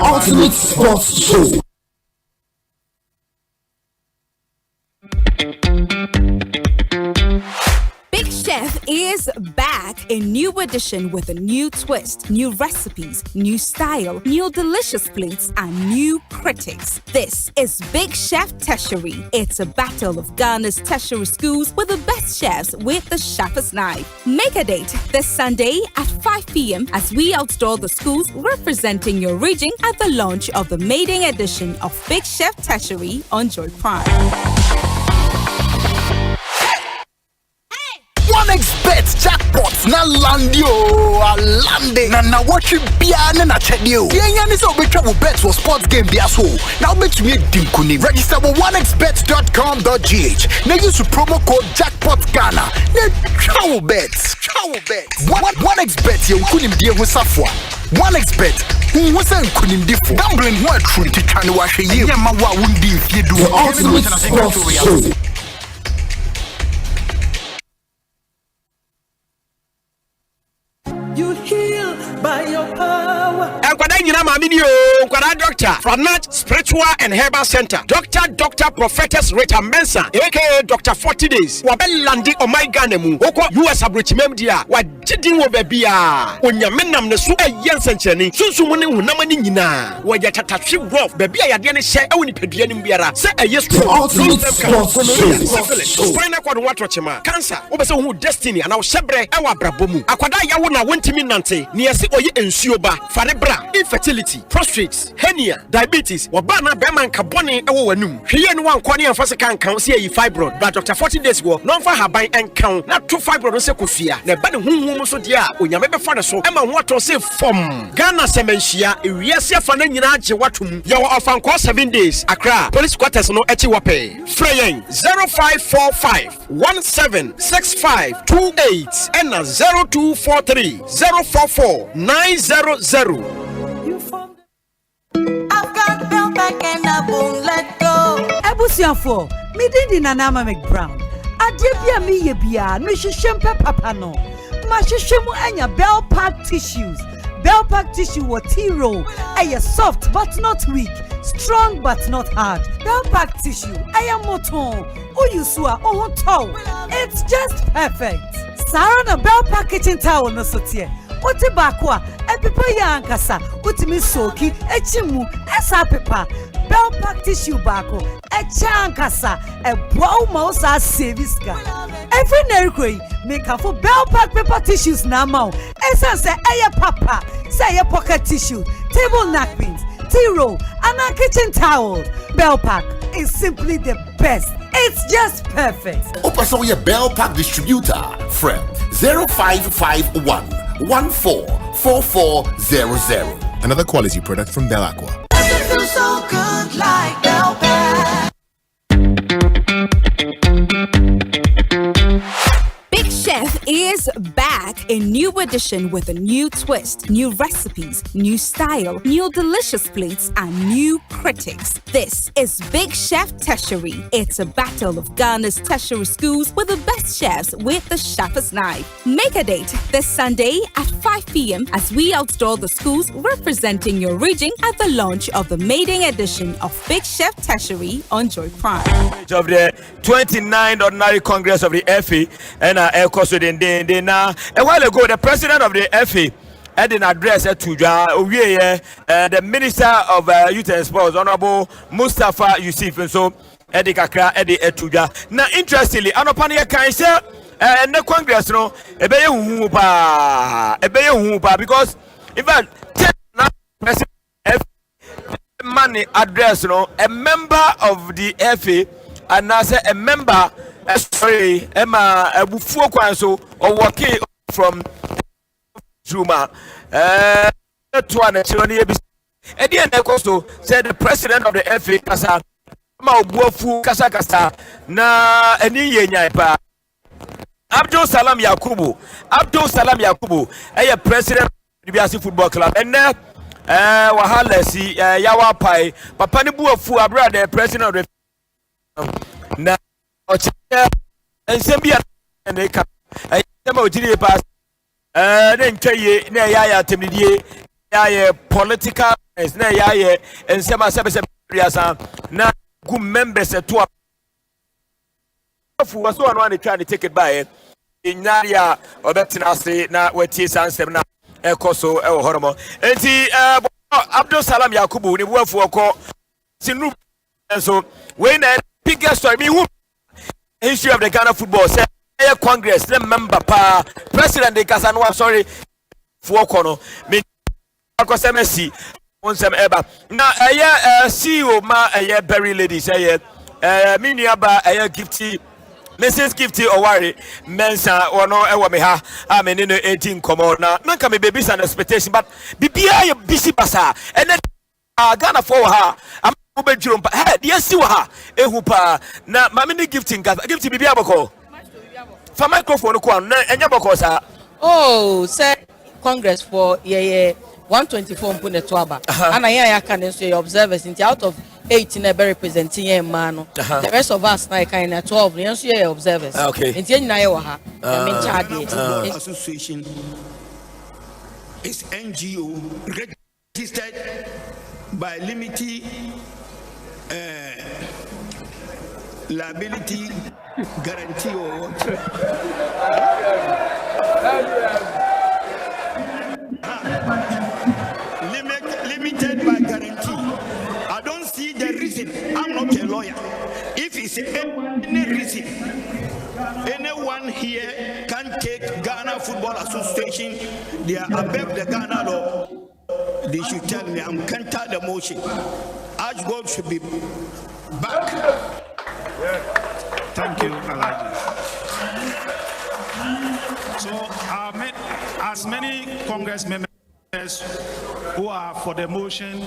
Ultimate Sports Show. Big Chef is back, a new edition with a new twist, new recipes, new style, new delicious plates, and new critics. This is Big Chef Tertiary. It's a battle of Ghana's tertiary schools with the best chefs with the sharpest knife. Make a date this Sunday at 5 p.m. as we outdoor the schools representing your region at the launch of the maiden edition of Big Chef Tertiary on Joy Prime. OneXBet jackpots bets na landio alande na watch bia na chedio yenya ni so betwa wo bets wo sports game bia so now bet me dim kunim register with onexbet.com.gh na use promo code jackpot Ghana na travel bets onexbet ye kunim die ho safwa onexbet who was an kunim difo gambling ho atru titwa ne wa hwe ye ma wa wundi fie du You heal by your power. Doctor from Nat Spiritual and Herbal Center. Dr. Prophetess Rita Mensa, aka Dr. 40 Days. Wabel Landi o my ganemu. Oko US abrichimem dia. Wajidi wo bebia. Onyamenam ne so ayensen cheni. Sunsu mune hunamani nyina. Wajatatati rough. Bebia ya diane she ewu ni pedua ni mbiara. Se ayestro. Spina kwa nwatro chema. Cancer. Obese hu destiny ana shebre ewa brabomu. Akwada yawo na wontimi nante. Ni ese oye ensuoba. Farebra. Infertility. Prostrate. Hernia, diabetes, wabana beman kaboni ewo wanum. Hweye no wankwane amfase kan kan se yi fibroid. But Dr. 40 Days go no fa haban enkan na to fibroid no se kofia. Na ba ne hunhum so dia onyame be fa ne so. Ema hoato se fom. Ghana semenhia ewiase afa na nyina age watom. Ye wo ofanko 7 days. Accra police quarters no echi wape. Freyen 0545 176528 and 0243 044 900. Ebusiafo, me di Nana McBrown. Adebia me ye bia, me shempe papa no. Ma shemu anya Bell Pack tissues. Bell Pack tissue wa T-roll. Aya soft but not weak, strong but not hard. Bell Pack tissue, aya moton. Oyusua ohoto. It's just perfect. Sarah na Bell Pack kitchen towel no sotie. Oti bakwa, epipa ya ankasa, utimi soki, echimu, esa pepa. Bell Pack tissue bako, echa ankasa, ebwa mausa service ka. Every nerikwe, make for Bell Pack paper tissues na mau. Esa se eye papa, se eye pocket tissue, table napkins, T-roll, and a kitchen towel. Bell Pack is simply the best. It's just perfect. Opasoye Bell Pack distributor, friend 0551 144400. Another quality product from Bell Aqua. So good like Bell Pack. Big Chef is back, a new edition with a new twist, new recipes, new style, new delicious plates, and new critics. This is Big Chef Tertiary. It's a battle of Ghana's tertiary schools with the best chefs with the sharpest knife. Make a date this Sunday at 5 p.m. as we outdoor the schools representing your region at the launch of the maiden edition of Big Chef Tertiary on Joy Prime. Of the 29th Ordinary Congress of the FA and a while ago, the president of the FA had an address to the Minister of Youth and Sports, Honorable Mustafa Yusuf, and so Eddie Kakra, Eddie Etuja. Now, interestingly, Anopania can say, and the Congress, no, because in fact, President money address, no, a member of the FA, and I say a member. Sorry, Emma Bufuo Kwanso or working from Zuma. To an at the end, also said the president of the FA Kasa Bufu Kasa Kasa na any yapa Abdul Salam Yakubu, a president of the BRC Football Club, and Wahalesi Yawa Pai, Papani Bufu, a brother, president of the na and Zambia and they come. I am a pass. Then tell you, Naya Timidie, political, and Naya and Sama Sabasa. Now, good members at 2 was one trying to take it by in Naria or Betinasi, now where Tis and Semna, Koso, El Hormo. And see Abdul Salam Yakubu, the word for a call. And so, when I pick a story, history of the Ghana football, say Congress, the member, President de Casanova, sorry, for Kono, me, MSC, on some ever. Now, CEO, ma, Berry ladies, Miniaba, Gifty, Mrs. Gifty Owari, Mensa, or no, Ewamiha, I'm in 18 common now. None can be babies and expectation, but be a busy basa, and then Ghana for her. I'm over jump. Yes, you are a hooper. Now, Mammy gifting, gifting be able for microphone, and Yabokosa. Oh, say Congress for 124 Punetwaba. And I can say observers in out of 18 representing a man. The rest of us like kind of 12 observers. Okay. In Iowa, association is NGO registered by limited liability guarantee or what? Limited by guarantee. I don't see the reason. I'm not a lawyer. If it's any reason, anyone here can take Ghana Football Association, they are above the Ghana law. They should tell me I'm counter the motion. Archgold should be back. Thank you, Elijah. So, as many Congress members who are for the motion,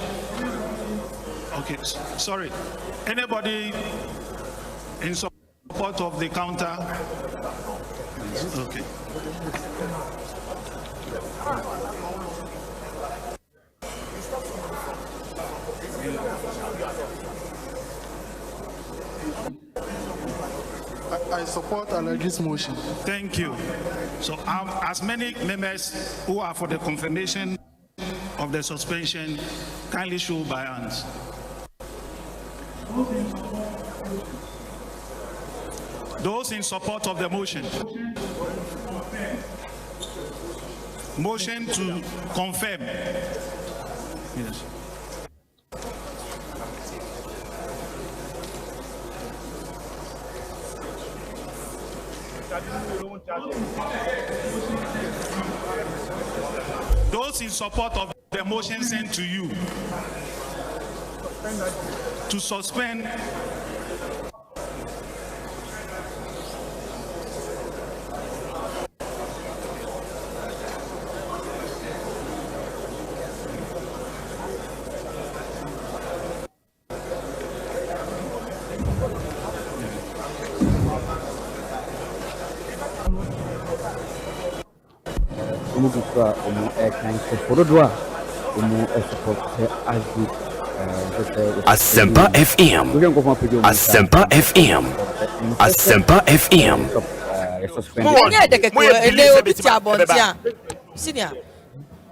okay, sorry, anybody in support of the counter? Okay. I support Alaji's motion. Thank you. So as many members who are for the confirmation of the suspension, kindly show by hands. Those in support of the motion. Motion to confirm. Yes. Those in support of the motion sent to you to suspend Asempa FM. Asempa FM. Asempa FM. Senior.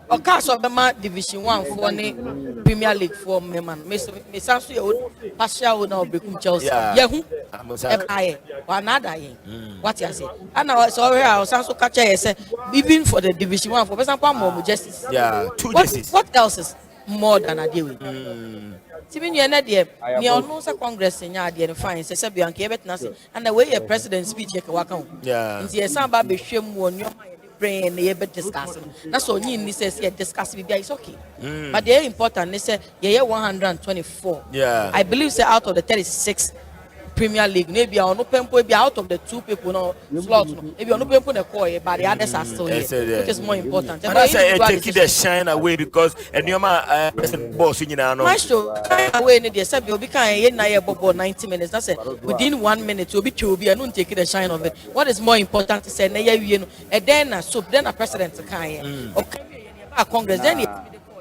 O cast of the Division 1 for Premier League for me man. Miss Sansu partial now become Chelsea. Yehu. What you say? And I sorry I was also catch say even for the Division 1 for example more justice. Yeah, two justice. What else is more than a deal with? Even you na there me ono say Congress nya there fine say Bianca betna and the way your president speech e waka. Yeah. Nti e san ba be hwem wonyo brain na be discuss. Na so nyi ni say discuss bibia is okay. But the important is say ye 124. Yeah. I believe say out of the 36 Premier League, maybe I no pempo be out of the two people no slot no. Maybe I no pempo na call but the others are still here, which is more important. And I say take the shine away because Nyoma boss nyina no. Maestro away ni dey say obi kan ye na ye bobo 90 minutes. That's within 1 minute obi twa obi no take the shine of it. What is more important to say na ye wie no e then na so then a president kan ye. Okay Congress then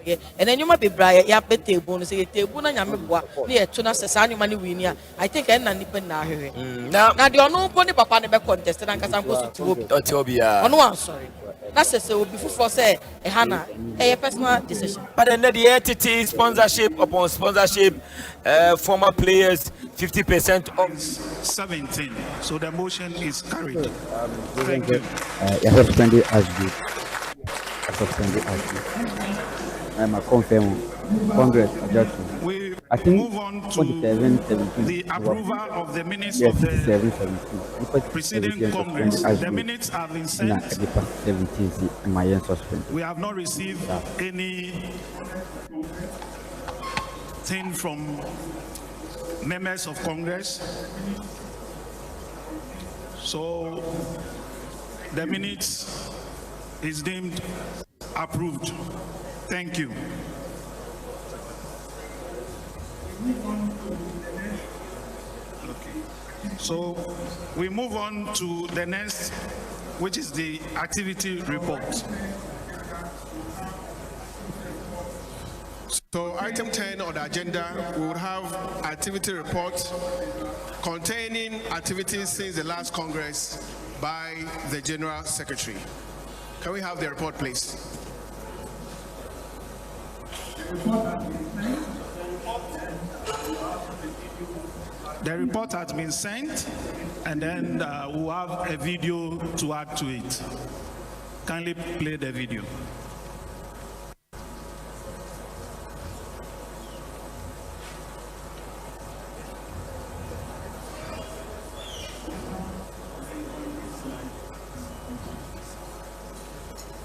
and then you might be bright, ya bet table, say table, and Yamabua, near Tuna Sasani money winia. I think I'm not even now here. Now, there are no pony papa never contested, and because I'm supposed to Tobia. On one, sorry. That's so before say a Hannah, a personal decision. But then the entity sponsorship upon sponsorship, former players 50% of 17. So the motion is carried. Thank you. Suspended as good. Suspended as good. I'm a confirm Congress objection. I think move on to the approval of the minutes of the preceding Congress. The minutes have been sent. We have not received anything from members of Congress. So the minutes is deemed approved. Thank you. Okay. So we move on to the next, which is the activity report. So item 10 on the agenda, we will have activity report containing activities since the last Congress by the General Secretary. Can we have the report, please? The report has been sent, and then we'll have a video to add to it. Kindly play the video.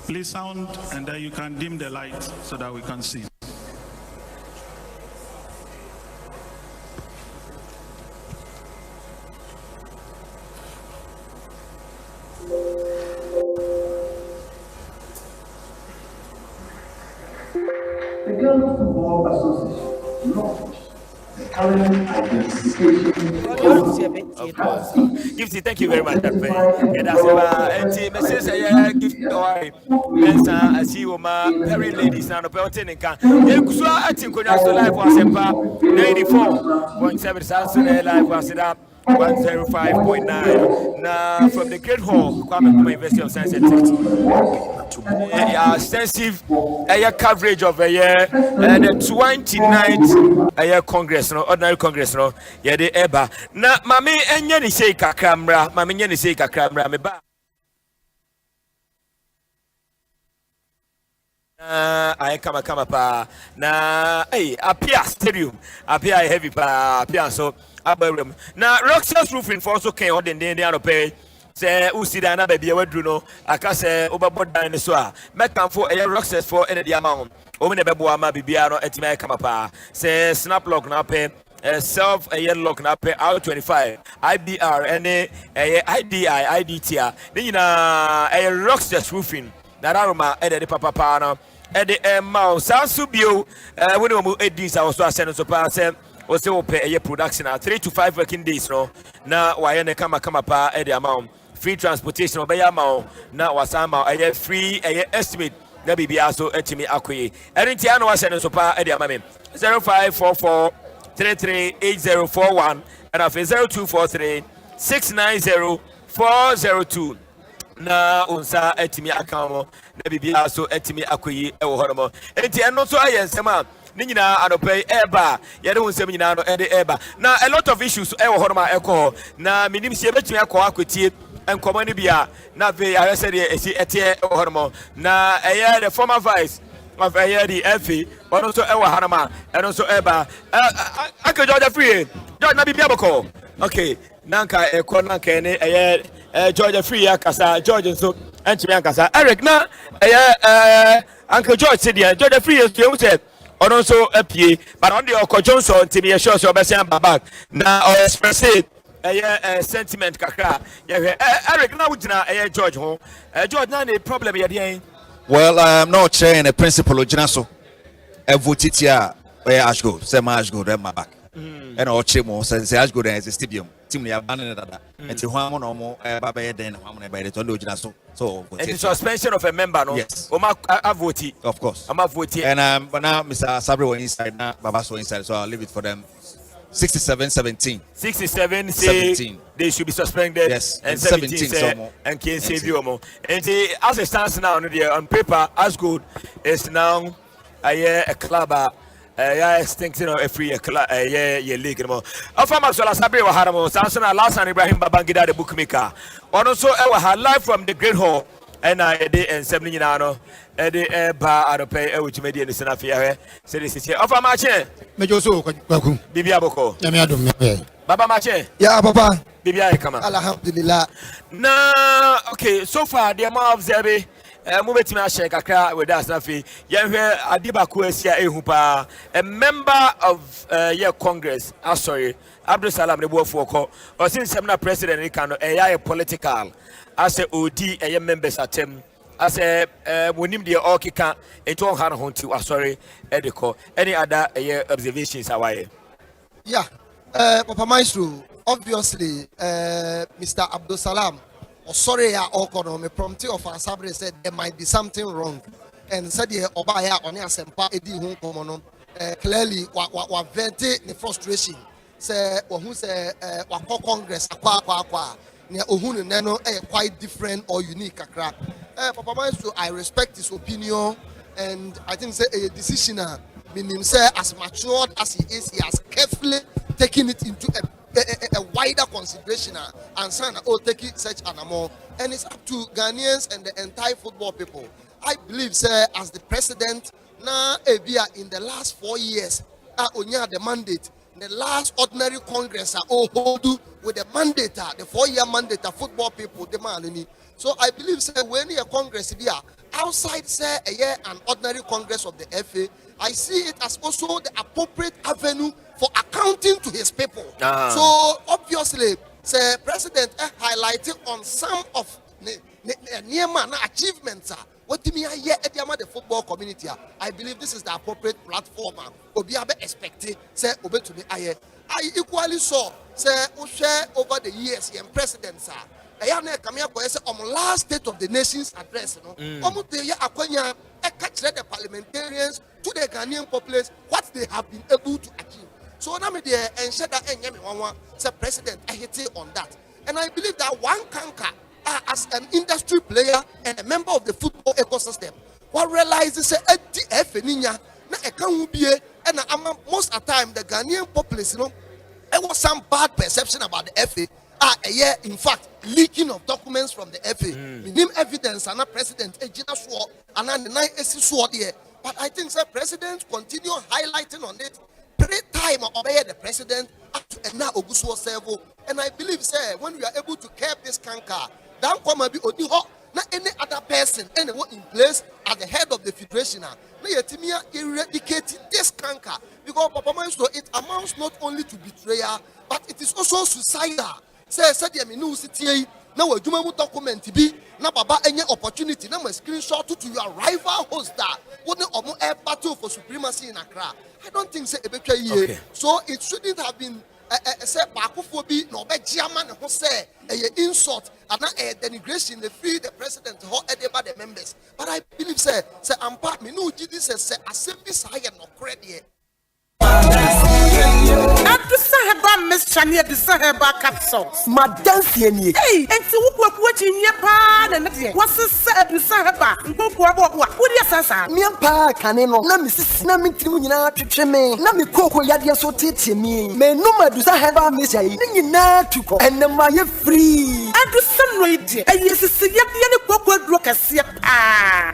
Please sound, and then you can dim the light so that we can see. The Ghana Football Association launched the current identification of course. Gifty, thank you very much. And that's Mrs. Gift I see my very ladies now. Pelton and can. I think we are live for Asempa 94.7 Saturday live was it up 105.9. Now from the Great Hall, University of Science and Technology. Extensive coverage of a year and the 29th Congress, no ordinary Congress, no. Yeah, the eba. Na mami enye ni say kakramra, mami enye ni say kakramra me ba. I come pa na appear stadium appear heavy pa appear so abarum na Roxas roofing for also can hold den dey pay say usida na baby wadru no aka say obabodan so a mekan for Roxas for any the amount o me bebo ama bibia no etima come pa say snap lock na pay self lock na pay R25 IBR any IDI IDT ni na Roxas roofing na aroma the papa pa no the mouse Sansubio when we edits I was asking so pa say o say we pay production 3 to 5 working days no na why na come pa the amount free transportation obey amount na wasama free estimate na bibia so etimi akoye enti ano wasene so pa the amame 0544 338041 and after 0243 690 402 na unsa etimi akamo na bibia so etimi akoyi e wo horomo enti eno so ayensema ni nyina anopai eba ye de unsem nyina no e de eba na a lot of issues e wo horomo ekọ na minim sie betimi akọ akotie enkomo ni bia na ve ya se de esi etie wo horomo na eye the former vice of the FA ono so e wo harama eno so eba aka George Free George na bibia boko okay nanka ekọ nanka ne eye George Free akasa George so entimi akasa Eric na Uncle George said George Free is you said ono so apie but on the Oko Johnson entimi sure so be say back na or express it sentiment kakra Eric na wugina George ho George na the problem ye dey. Well, I am not sharing a principle ojina votitia Ashgo say my Ashgo dem back and ochimo say Ashgo there is a stadium team they abandoned that and ho am no mo ba be den ho am na be to ojina so the suspension of a member no yes o ma vote of course am vote and but now Mr. Sabri was inside now Baba so inside so I'll leave it for them 67-17 17 they should be suspended yes and 17 and can save you more and as it stands now on paper as good is now a club extinct a free league more Afama Sola Sabri wa haramo Samson Alasan Ibrahim Babangida the bookmaker also live from the Great Hall and and 7 no the bar out of pay which made in the Senafia say this is here of a match Major so Bibia Boko Baba Mache yeah papa Bibia come alhamdulillah na okay so far the amount of Zebe Mubetimi ashare kakra with us nafi. Yenhwe Adibaku esia ehupa. A member of your Congress. Sorry. Abdul Salam Nebuafoko. Or since I'm not president Rikano, a political. As a OD a members atem. As a winim the Okika, a 200 hontu. Sorry, Ediko. Any other observations away? Yeah. Papa Maestro, obviously, Mr. Abdul Salam, sorry, me prompting of our sabre said there might be something wrong. And said, Obaya on Asempa, Edi Hong Kong, clearly, what vented the frustration. Say, who say, what Congress, near Ohun Nano, quite different or unique. Papa Maestro, I respect his opinion, and I think say a decision, meaning say, as matured as he is, he has carefully taking it into a wider consideration and saying, take it such an amount. And it's up to Ghanaians and the entire football people. I believe, sir, as the president, now in the last 4 years, Onya the mandate, the last ordinary Congress, hold with the mandate, the 4-year mandate, football people demanding. So I believe, sir, when a Congress be outside, say a year an ordinary Congress of the FA, I see it as also the appropriate avenue for accounting to his people. So obviously, the president highlighted on some of the achievements. What do you mean here at the football community? I believe this is the appropriate platform. Obiabe expected, say obey to me. I equally saw, say over the years, the presidents are. On last State of the Nations address, the parliamentarians to the Ghanaian populace what they have been able to achieve. So now me there ensure that the president hit on that, and I believe that one canker as an industry player and a member of the football ecosystem, what realizes that the FNIA na account be and most of the time the Ghanaian populace, there was some bad perception about the FA. In fact, leaking of documents from the FA. We need evidence and a president, and the night sword here. But I think the president continue highlighting on it. Time obey the president up to now Ogusuo servo. And I believe, sir, when we are able to curb this canker, then come be Odiho, not any other person, anyone in place at the head of the federation. Now, eradicating this canker because Papa Maestro, it amounts not only to betrayal, but it is also suicidal. Say me no city now a Jumamu document be na baba any opportunity na my screenshot to your rival host that wouldn't a battle for supremacy in Accra. I don't think say okay. So it shouldn't have been say bakophobia no be German who say a insult and a denigration the free the president or by the members. But I believe say ampa me no this say assembly say no credit. Miss Chania, the Sahaba capsules. Madame Sieni. Hey, and to what in your pan and what's the said to Sahaba? What do you say? Miampa caneno, Namis, Namitina to Cheme, Nami Coco Yadia so teach me. May no matter Sahaba Miss Tuko, and the Maya free. And the sun radio, and yes, it's a Yadia Coco Rocasia.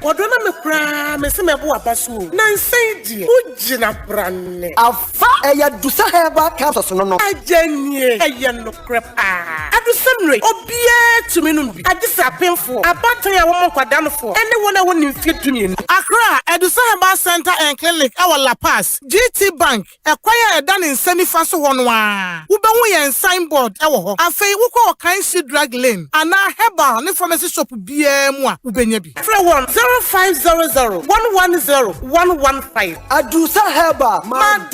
What do I cry, Miss Mabua Basu? Nancy, Ujina Brand. Afa, do Sahaba capsules no. Jenny, no crap. At the same rate, obia to me, I just a painful. A battery I won't down for anyone I wouldn't fit to me. Accra, at the Sahaba Center and Clinic, our La Paz, GT Bank, acquire a done in semi-faso 1 Ubawi and signboard, our Afe Uko Kainsi Drag Lane, and our Heba, information shop BM1, Ubenebi. 0500110 115. Adusa Heba, Madame.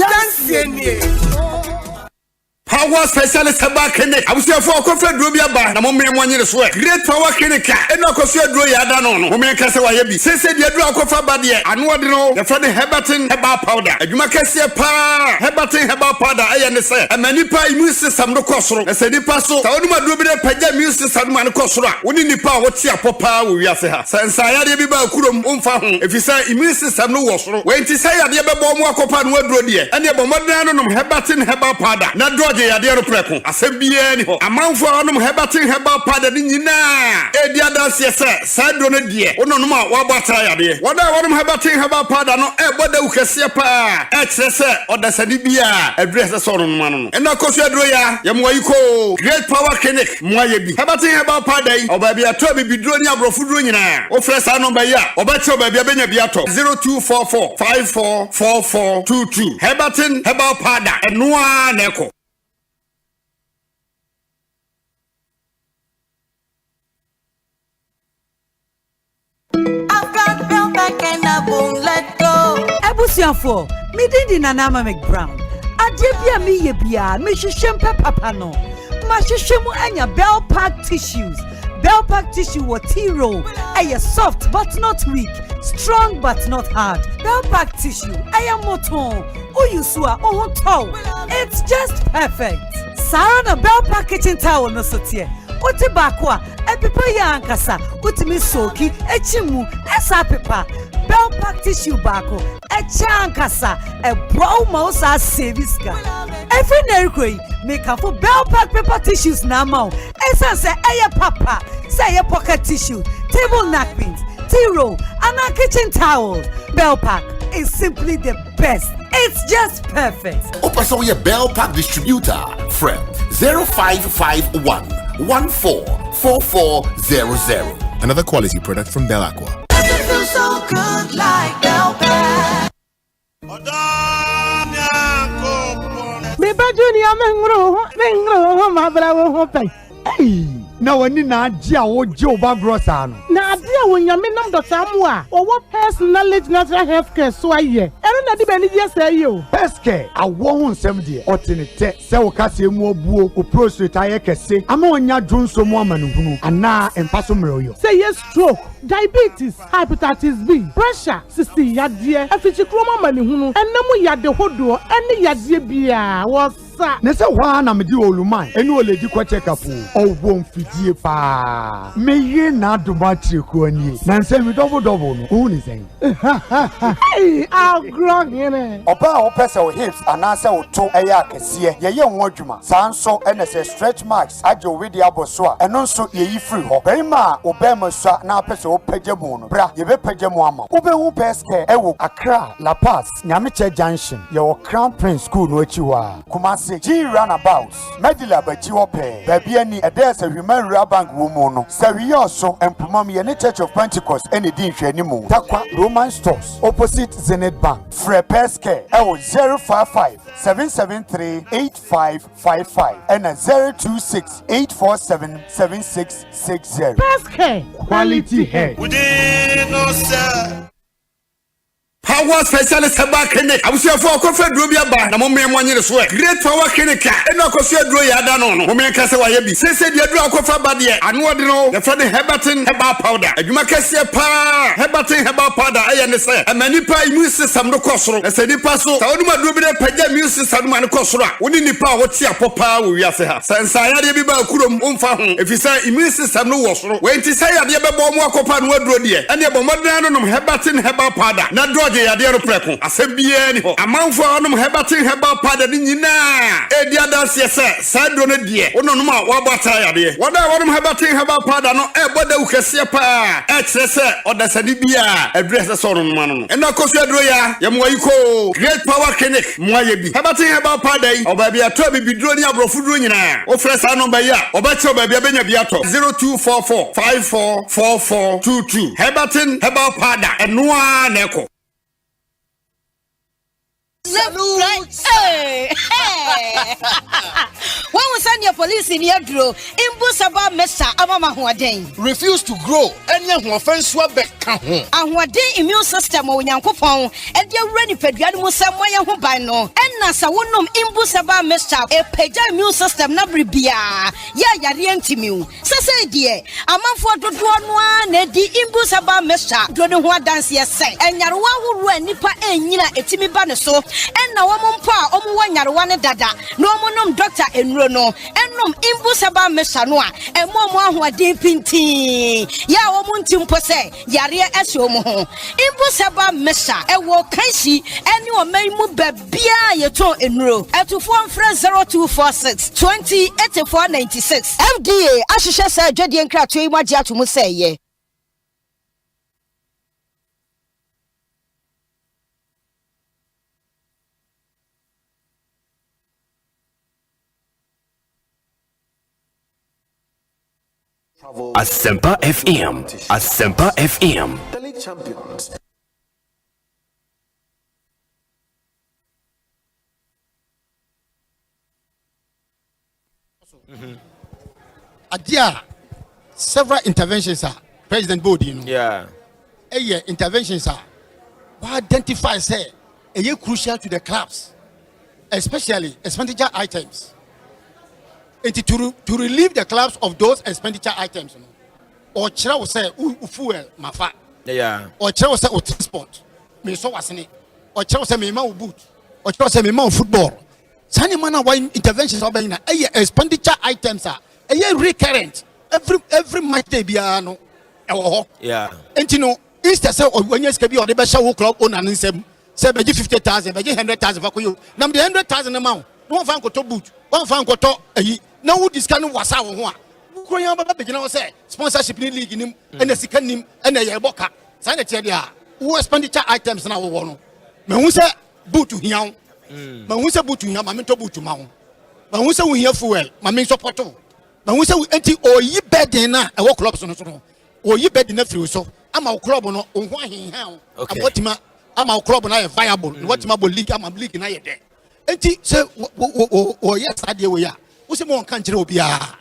Power specialist herbal clinic. I was here for a coffee drobia bar. I'm on me 1 year sweat. Great power clinic. And no coffee draw ya dano. Women can say why you be. Say the draw coffee bad here. I know the friend Herbatin herbal powder. You make a say pa Herbatin herbal powder. I understand. And many pa immune system no costro. I said the paso. I want to do the paja immune system man costro. We need the power what's your papa we are say her. Since I had the biba kurum umfa. If you say immune system no costro. When you say I had the bomb walk up and word road here. And the bomb no Herbatin herbal powder. Not draw yadeɛ no prɛko asɛm biara ni hɔ amanfo a wɔnom hebatin herbal powder ne nyinaa edi adanseɛ sɛ saa duro no deɛ wononom a wɔabɔ atra yadeɛ wɔda a wɔnom hebatin herbal powder no ɛbɔ da ukɛseɛ paa ɛkyerɛ sɛ ɔdasani bi a adurɛ sɛ sɛ ɔnonom ano no ɛna kɔso aduro ya yɛmmoa yi ko great power clinic mmoa yɛ bi hebatin herbal powder yi ɔbaabi atɔ bibiduro ne aborɔfo duro nyinaa wofrɛ saa nɔmba yi a ɔbɛkyerɛ ɔbaabi abɛnya bi atɔ 0244 544422 hebatin herbal powder ɛnoa na ɛkɔ. Ebusiafo, me didi Nanama McBrown. Adebia mi ye bia, me shishempe papa no. Ma shishemu anya Bell Pack tissues. Bell Pack tissue wa T-roll. Aya soft but not weak, strong but not hard. Bell Pack tissue, aya moton. Uyusua ohoto. It's just perfect. Sarah na Bell Pack kitchen towel no sotie. Oti bakwa, epipa ya ankasa. Uti mi soki, echimu, esa pepa. Bell Pack tissue bako, ankasa, a brow mouse as serviska. Every nerkoi, make up for Bell Pack paper tissues now. Esa say aya papa, say a pocket tissue, table napkins, T-roll, and our kitchen towels. Bell Pack is simply the best. It's just perfect. Opasoye Bell Pack distributor, friend 0551 144400. Another quality product from Bell Aqua. So good like Bell Pack. Me ba junior mengro ma bravo ho pe. Hey, na wani na agia wo je oba grosa no. Na adia wo nyame nam do samu a, wo personality natural health care so aye. Ero na di bani je say yo. Peske awo ho nsem de otenete se wo kase mu obuo o prostate aye kese. Ama onya dwonso mu amanuhunu ana empaso mroyo. Say yes stroke, diabetes, hepatitis B, pressure, cyst yade, afichi kroma manihunu, enemu yade hodo, ene yade bia wo ne se hwa na me di oluman eni oledi kwa check up owo mfidie pa me ye na adoma treko ani na nse me double no uni sen hey I'll grow here oba o pese o hips anase o to eya akese ye ho adwuma sanso ene se stretch marks ajo we di aboso a eno nso ye yi free ho berima obema so na pese o pagyamu no bra ye be pagyamu ama obehu peske ewo Accra La Paz Nyamiche Junction ye wo Crown Prince School no achi wa Kumasi G runabout Medila bachi wope baby ani there's a human real bank woman Sawi so empomam ye ne Church of Pentecost any din hwanimu Takwa Roman stores opposite Zenith Bank Fre Peske 055 773 8555 and 026 847 7660 Peske quality hair no sir. Power specialist herbal clinic. Abusiafo akofa duro bi aba na momme mo anyere so e. Great power clinic. Eno akoso duro ya da no no. Momme kase wa ye bi. Sese de duro akofa ba de anu ode no. The friend hebatin herbal powder. Adwuma kase pa. Hebatin herbal powder aye ne se. Amani pa immune system no kosoro. Ese nipa so. Sa oduma duro bi de pagya immune system no kosoro a. Woni nipa wo ti apopa wo wiase ha. Sansa ya de bi ba kurom omfa ho. Efisa immune system no wo soro. We nti say ya de be bo mo akopa no aduro de. Ene bo modern no hebatin herbal powder. Na duro yade ro preko asebie ni ho amanfo onom hebatin herbal powder ni nyina edi adanse se sado no de ononom a wabata yade wada wonom hebatin herbal powder no eboda ukese pa ekire se odasani bia address se ononom ano no ena kosu aduro ya yemwayiko great power clinic moaye bi hebatin herbal powder yi obabi ato bibiduro ni abrofuduro nyina o frɛ sa number ya obache obabi abenya bi ato 0244 544422 hebatin herbal powder enoa na eko. Hey! When we send your police in your draw, Imbusaba Mesa Amama Huaden. Refuse to grow. Any offense will be count. And what day immune system when Yankopon, and you're ready for Yamusa Moya Hubano, and Nasa Wunum Imbusaba Mesa, a page immune system Nabribia. Ya Yarientimu. Sase dear, a month for the one, the Imbusaba Mesa, don't know what dance yes say, and Yarwa who ran Nipa and Yina Etimi Banaso. enna womompo a omuwanyarewa ne dada no omonom doctor enro no ennom imbu saba mesha no a emomo ahoade pintin ya womuntimpo se yare ehye omo ho imbu saba mesha ewo kanshi eni omaimu babia yeto enro etufo mfre 0246 208496 FDA ahihye se adwade nkrato yi magye atomu se ye. Asempa FM. Asempa FM. The league champions. Adia, several interventions are President Bodi, you know. Yeah. Interventions are identify say a crucial to the clubs, especially expenditure items. And to relieve the clubs of those expenditure items, you know. Or Chira will say fuel, mafa. Yeah. Or Chira will say transport. Me so was it. Or Chira will say me mau boot. Or Chira will say me mau football. Sani mana why interventions are being expenditure items are recurrent every match day biano. Yeah. And you know, instead say when you be on the best club owner and say 50,000, 100,000 for you. Now the 100,000 amount. One fan go to boot. One fan go to now who this kind of was our one. Who say sponsorship league in him and the second him and the Yaboka. Sanitary who expenditure items now one. Me who say boot to him. Me who say boot to him. I mean to boot to mount. Me who say we hear fuel. I mean support. Me who say we empty or ye bed in a walk club so. Or ye bed in a free so. I'm our club on one hand. Okay. I'm our club on a viable. What my league? I'm a league in a day. Enti say oh yes idea we are. We say more country obia.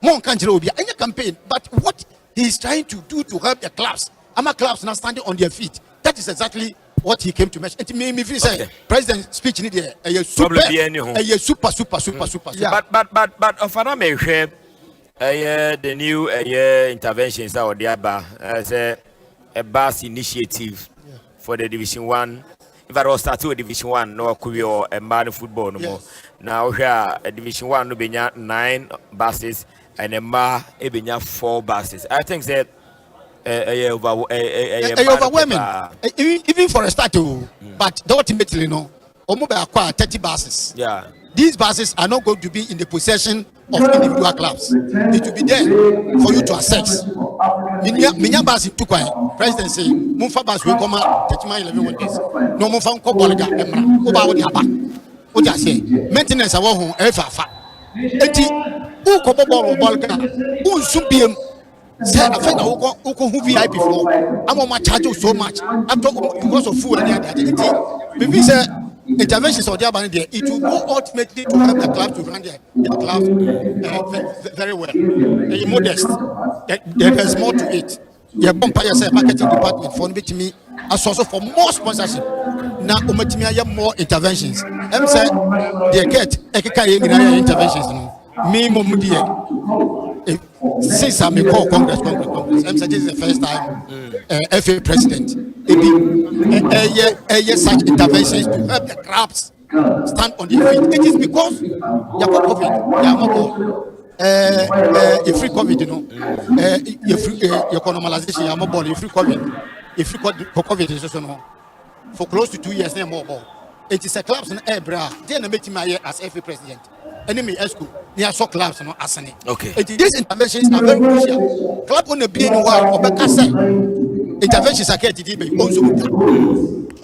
More country obia. Any campaign, but what he is trying to do to help the clubs. Ama clubs now standing on their feet. That is exactly what he came to mention. Enti me feel say President speech need a super. Yeah. But ofana me hwe the new interventions that were there as a bus initiative for the Division 1. If I was starting with Division 1, no Kubi or a man football no more. Now here Division 1 no be 9 buses and a ma be 4 buses. I think that overwhelming. Even for a start, but ultimately no. Omo be acquire 30 buses. Yeah. These buses are not going to be in the possession of individual clubs. It will be there for you to access. Minya bus in Tukwai, President say, Mufa bus will come out 11 days. No Mufa ko bolga emra. Oba wo diaba. O ja say, maintenance awo ho efafa. Enti u ko bolga, u nsubiem. Say afa na wo ko hu VIP for. Am ma charge you so much after because of food and the enti. Maybe say interventions or there, it will go ultimately to help the club to run their club very well. Modest. There's more to it. The marketing department for me as also for more sponsorship. Now, more interventions. I'm saying they get interventions. Me, since I'm a Congress. I'm saying this is the first time FA president. Such interventions to help the clubs stand on their feet. It is because you have COVID, you free COVID, you know, your normalization, you have mobile, you free COVID, COVID is also no. For close to 2 years, no more. It is a clubs in Ebra. Then I met him as FA president. Enemy school, near so clubs no asani. Okay. These interventions are very crucial. Club on the being one or better say interventions are getting also.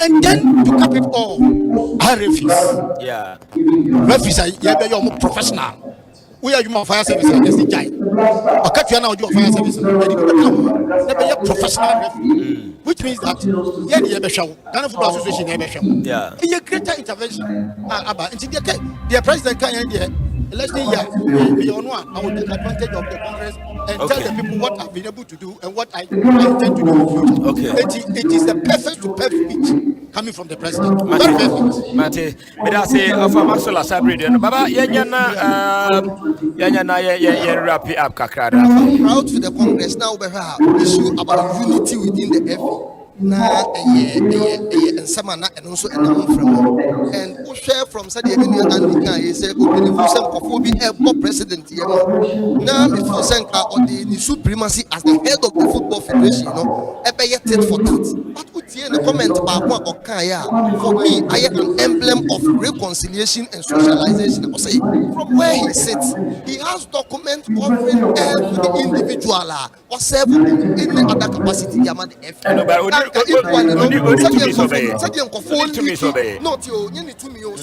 And then to cap it all, I refuse. Yeah. Referees are more professional. We are human fire service and the guy. Or cut you now do fire service. They are professional referee. Which means that the show, Ghana Football Association never show. Yeah. A greater intervention. The president can election year. We on one. I will take advantage of the Congress and tell the people what I've been able to do and what I intend to do in the future. Okay. It is the perfect to perfect speech coming from the president. Very perfect. Mate, but say of Maxwell Sabridian. Baba, wrap it up, Kakara. Proud to the Congress now. We have issue about unity within the FA. na nsema na eno nso enam from and we share from said the new and can say obini fu sem kofo bi e president ye na me for senka or the supremacy as the head of the football federation ebe yet it for that but utie the comment ba kwa okan ya for me I am an emblem of reconciliation and socialization. I say from where he sits he has documents covering every individual or serve in any other capacity yama the F. Not you need to me even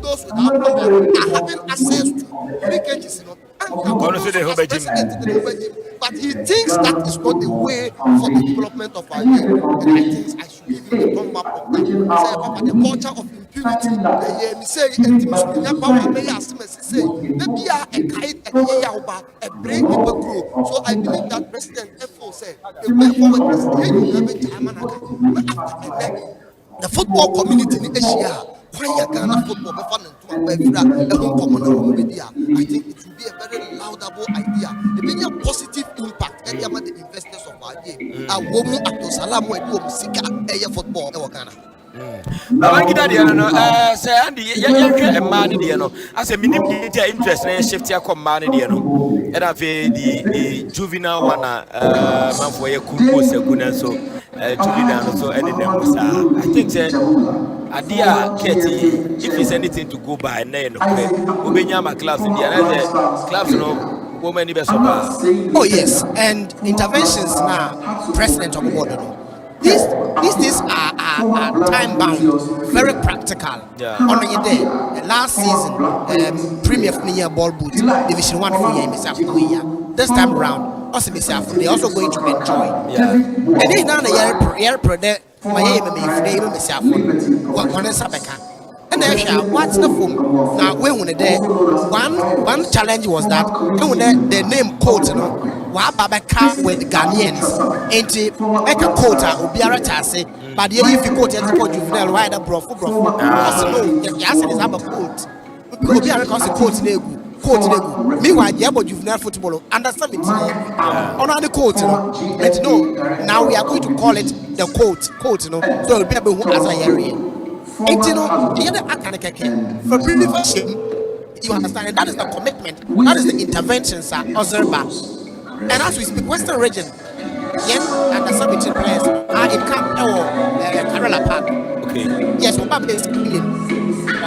those without power are having access to leakages, but he thinks that is not the way for the development of our game. And I think I should even come up with that. Say about the culture of impunity. Me say maybe a kite a brain grow. So I believe that President F.O. said the football community in Asia. Ghana football I think it will be a very laudable idea. A very positive impact and the investors of our game. A woman at the Salam Sika football in Ghana. Babangida deɛ no sɛ andi yɛhwɛ mmaa no deɛ no asɛ minim de interest na shift ya kɔ mmaa no deɛ no ɛna afei the juvenile one manfo yɛ kumpo sɛgu na so juvenile no so ɛne ne mo saa I think sɛ adia keti if it's anything to go by na yɛ no pɛ obenya ma clubs deɛ na sɛ clubs no woman ni bɛ so ba. Oh yes, and interventions now president of the board these things are time bound, very practical. Yeah. On your day, last season, Premier Year Ball Boot, Division 1 for year, this time around, also they also going to enjoy. Yeah. And then now the year product, my name is one Sabeka. And then what's the phone? Now when there, one challenge was that when the name quote, you know. Wababaka with Ghanaians ain't make a quota Obiara Tase, but if you quote juvenile, why the broth? Yes, it is a quote. Obiara calls a quote. Meanwhile, you have juvenile football under 17 on the quote, but no, now we are going to call it the quote, you know, so the people who as a area. And you know, the other akaneke for prevention, you understand, and that is the commitment, that is the intervention, sir, observer. And as we speak, Western region, and the 17 players are in camp Kerala Park. Okay. Yes, we're basically in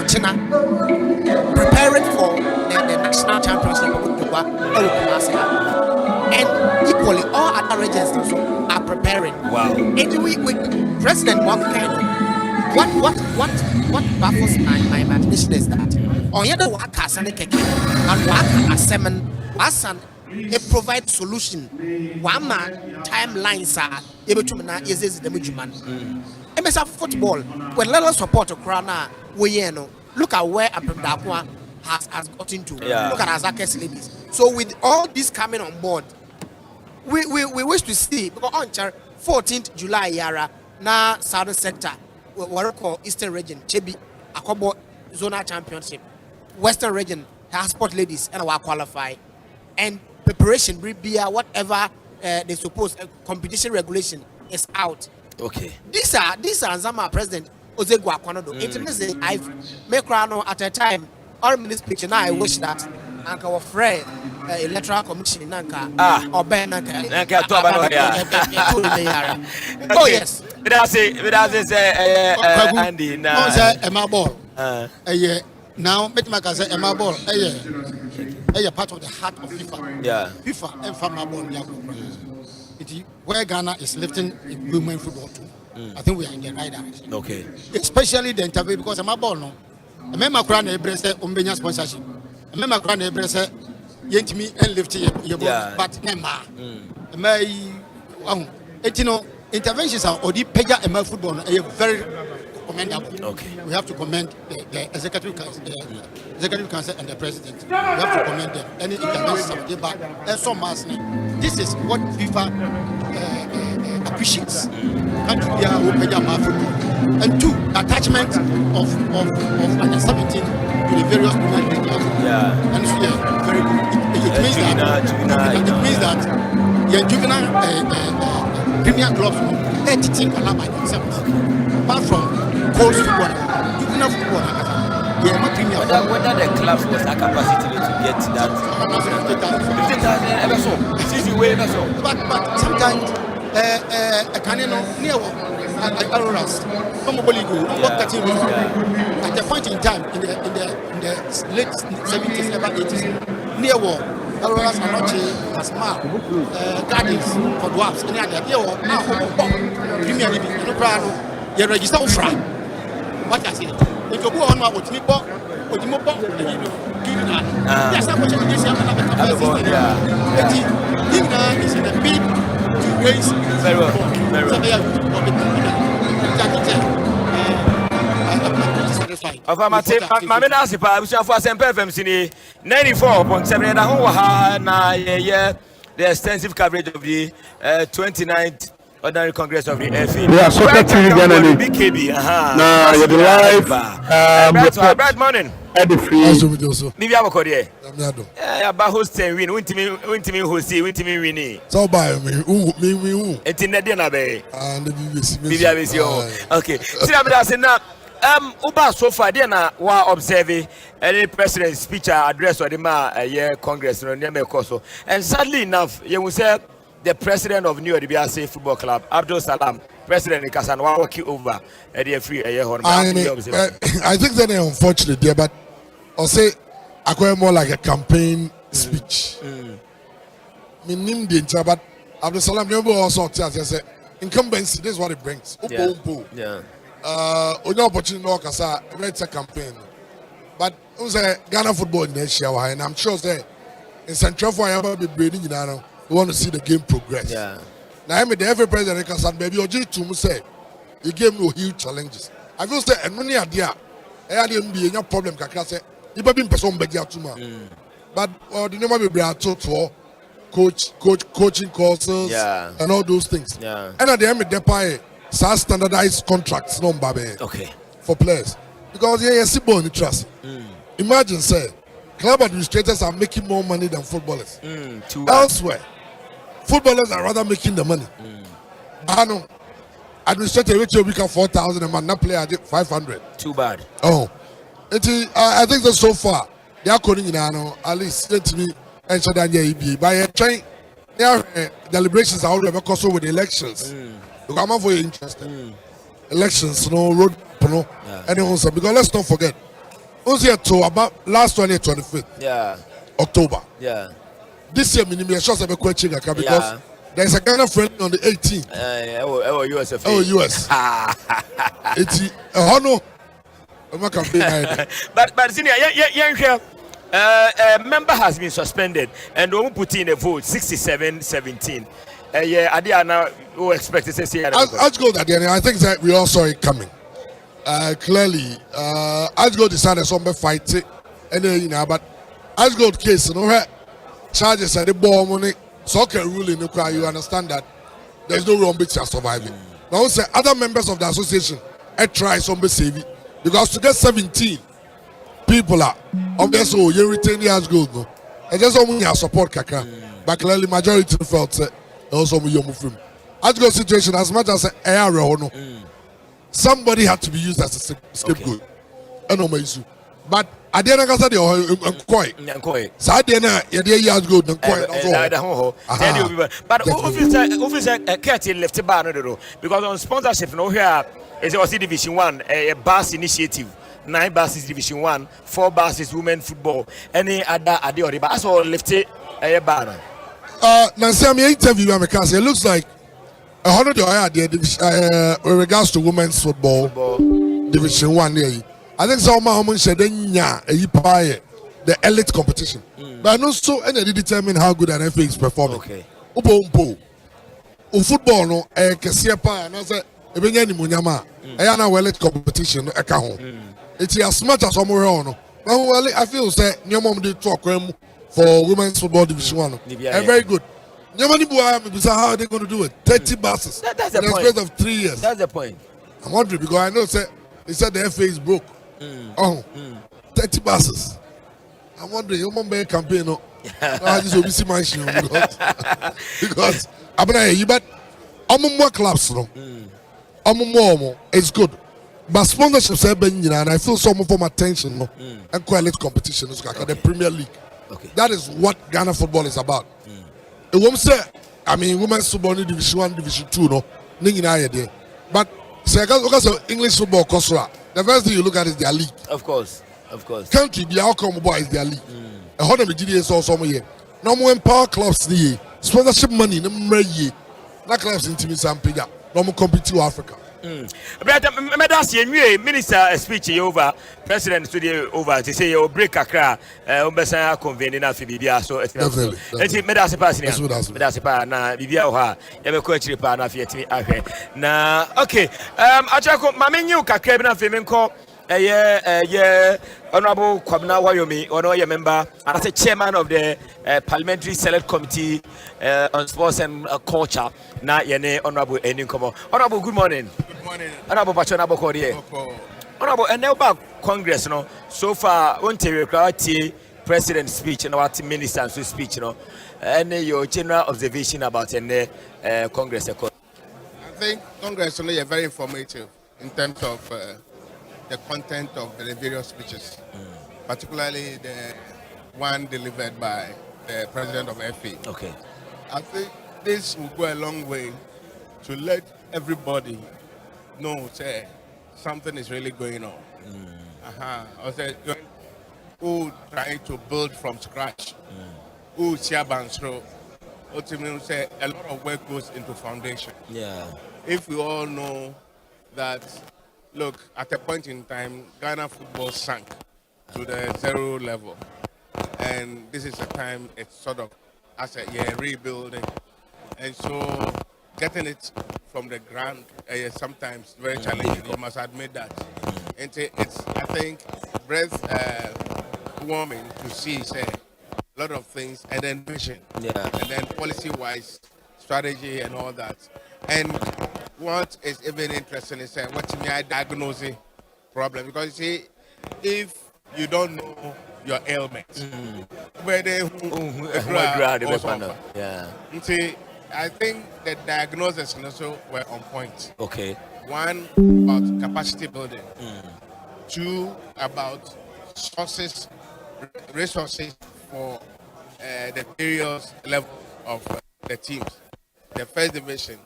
China, preparing for the national championship and equally all other regions also are preparing. Wow. And we President what baffles my imagination is that on the other work as an Asempa it provides solution. One man timelines are able to manage the movement. MSF football, when little support of Krana, look at where Abdakwa has gotten to. Yeah. Look at Azaka's ladies. So with all this coming on board, we wish to see because on 14th July Yara na Southern Sector, what we call Eastern Region, Chebi, Akobo Zona Championship, Western Region, has sport ladies and our qualify. And preparation, whatever they suppose competition regulation is out. Okay. These are Zama President Ozegwa Konodo. It I've made crown at a time. Our minister picture now I wish that our friend electoral commission Nanka or Ben Nanka. Oh yes. Andy Emma Ball. Now, Betmaka say Emma Ball. A part of the heart of FIFA. Yeah. FIFA and Fama Ball. Where Ghana is lifting women football too. I think we are in the right direction. Okay. Especially the interview because Emma Ball no. Remember Kran Ebrese Umbenya sponsorship. Remember Kran Ebrese Yentimi and lifting your ball. But Nema. Interventions are Odi Peja Emma football very commendable. Okay. We have to commend the executive council and the president. We have to commend them. Any interventions of the back. This is what FIFA appreciates. Country football. And two, attachment of under 17 to the various women clubs. Yeah. And it's very good. It means that the juvenile premier clubs, 18 can by themselves. Apart from cold football, juvenile football, yeah, not premier. Whether the clubs was a capacity to get that 50,000 ever so, CC way ever so. But sometimes a cannon near Aroras, probably go at a point in time in the late 70s, ever 80s, near war. Aroras are not smart gardens for dwarfs. And they are now Premier League. No problem. You register for free. What I say? If you go on my with me, but with you, yes, I'm watching this. I'm is in the bid to raise very well. Of my Asipa, which are for Asempa FM 94.7. And the extensive coverage of the 29th Ordinary Congress of the FE. Yeah, Soccer TV Ghana. BKB. Nah, you're the live. Bright morning. At the free. Maybe I'm a Korea. About hosting win, win to me winning. So by me, it's in the dinner bay. And the BBC. Okay. See, I'm saying now. Uba so far there na wa observe any president's speech address or the Congress no near Koso. And sadly enough, you will say the president of New York Football Club, Abdul Salam, president in Kasan, wa walk over at the free a year. I think that is unfortunate there, but I'll say I call more like a campaign speech. Me name the but Abdul Salam never also say incumbency. This is what it brings. Yeah. Only opportunity no kasa it's a campaign, but Ghana football in Asia, and I'm sure that in Central for be breeding, we want to see the game progress. Yeah. Now I mean every president can baby or to say the game no huge challenges. I feel say and many idea I didn't be no problem kakra say you be person be dia too much. But the name be to coaching courses and all those things. Yeah. And at the end of the day standardized contracts no babe for players because you trust. Imagine say club administrators are making more money than footballers. Elsewhere footballers are rather making the money. I know administrator which we can 4,000 a month, not player 500. Too bad. I think that so far they are calling at least let me ensure that by trying their deliberations are already because with the elections. I'm very interested. Elections, road, anyone say because let's not forget. Was here to about last one 25th. Yeah. October. Yeah. This year, minimum shots have a question because there's a Ghana friendly on the 18th. US. It's a honor. But senior, a member has been suspended and we put in a vote 67-17. I now expect to say Let's go that I think that we all saw it coming. Clearly, let's go decide somebody fight it, and but let's go case charges and the ball money soccer ruling. You understand that there's no wrong bit surviving. Now say other members of the association try somebody save it because to get 17 people are obviously you retain the as good no, and just only have support kaka, but clearly majority felt also let's go situation as much as somebody had to be used as a scapegoat. But at the end of the day, so at the end of the years good, but officer Curtin left the bar because on sponsorship no here is also Division 1 a bus initiative. 9 buses Division 1, 4 buses women football, any other addition. But also left it a banner. Now, see, I'm interview. It looks like 100 with regards to women's football Division 1. I think some of said the elite competition, but not so any determine how good an FA is performing. Football no kesiapa and I say ebenya ni munyama na elite competition it's as much as somewhere on. I feel say nyoma dey talk for women's football Division 1 very good. How are they going to do it? 30 buses. That's in the point. space of 3 years. That's the point. I'm wondering because I know they said the FA is broke. 30 buses. I'm wondering, you remember a campaign? No, I just will be because I'm not here. But more clubs, no. More, it's good. But sponsorships have been, and I feel some form of attention, no, and quality competition is like the Premier League. Okay. That is what Ghana football is about. It won't say, I mean, women's football in Division 1, Division 2, no, but say, because of English football, the first thing you look at is their league. Of course. Country, the outcome boy is their league. A whole of the GDS also here. No more empower clubs, the sponsorship money, no more ye. Not clubs in Timmy Sampiga, no more compete to Africa. Minister speech over, President studio over to say you break a crack, Umbesa convening at Bibia, so it's Medasipa, na Bibia, ever coach Ripana Fiat. Now, okay, I check my menu, Kakabina Femenco. Honorable Kwabena Wayomi, honorable member, as a chairman of the Parliamentary Select Committee on Sports and Culture. Na yene honorable Eninkomo. Honorable, good morning. Good morning. Honorable Pachona Bokorie. Honorable, and now about Congress, no. So far, on the President's speech and our minister's speech, no. And your general observation about the Congress. I think Congress is very informative in terms of the content of the various speeches, particularly the one delivered by the President of FA. Okay. I think this will go a long way to let everybody know, say, something is really going on. Or say, who trying to build from scratch, who Siabansro, ultimately say a lot of work goes into foundation. Yeah. If we all know that, look, at a point in time, Ghana football sank to the 0 level. And this is a time it's sort of, as a rebuilding. And so getting it from the ground is sometimes very challenging. You must admit that. And it's I think, breath warming to see, say, a lot of things, and then vision. Yeah. And then policy-wise, strategy and all that. And what is even interesting is what you mean diagnosing problem, because you see, if you don't know your ailment, where they see, I think the diagnosis also were on point. Okay. One about capacity building. Two about resources for the various levels of the teams. The first division,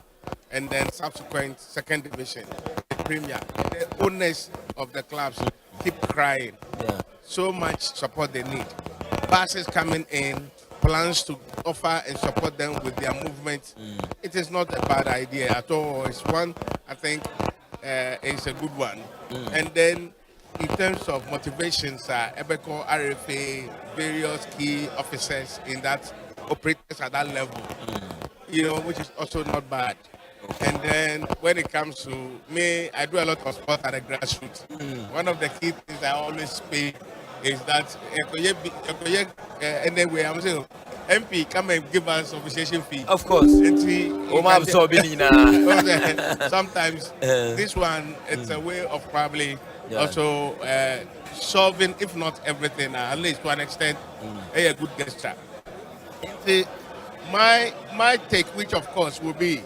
and then subsequent second division, the Premier. The owners of the clubs keep crying. So much support they need. Buses coming in, plans to offer and support them with their movement. It is not a bad idea at all. It's one, I think, it's a good one. And then, in terms of motivations, EBECO, RFA, various key officers in that operators at that level, which is also not bad. And then when it comes to me, I do a lot of sport at the grassroots. One of the key things I always pay is that anyway, I'm saying MP come and give us officiation fee. Of course. Sometimes this one, it's a way of probably also solving, if not everything, at least to an extent, a good gesture. My take, which of course will be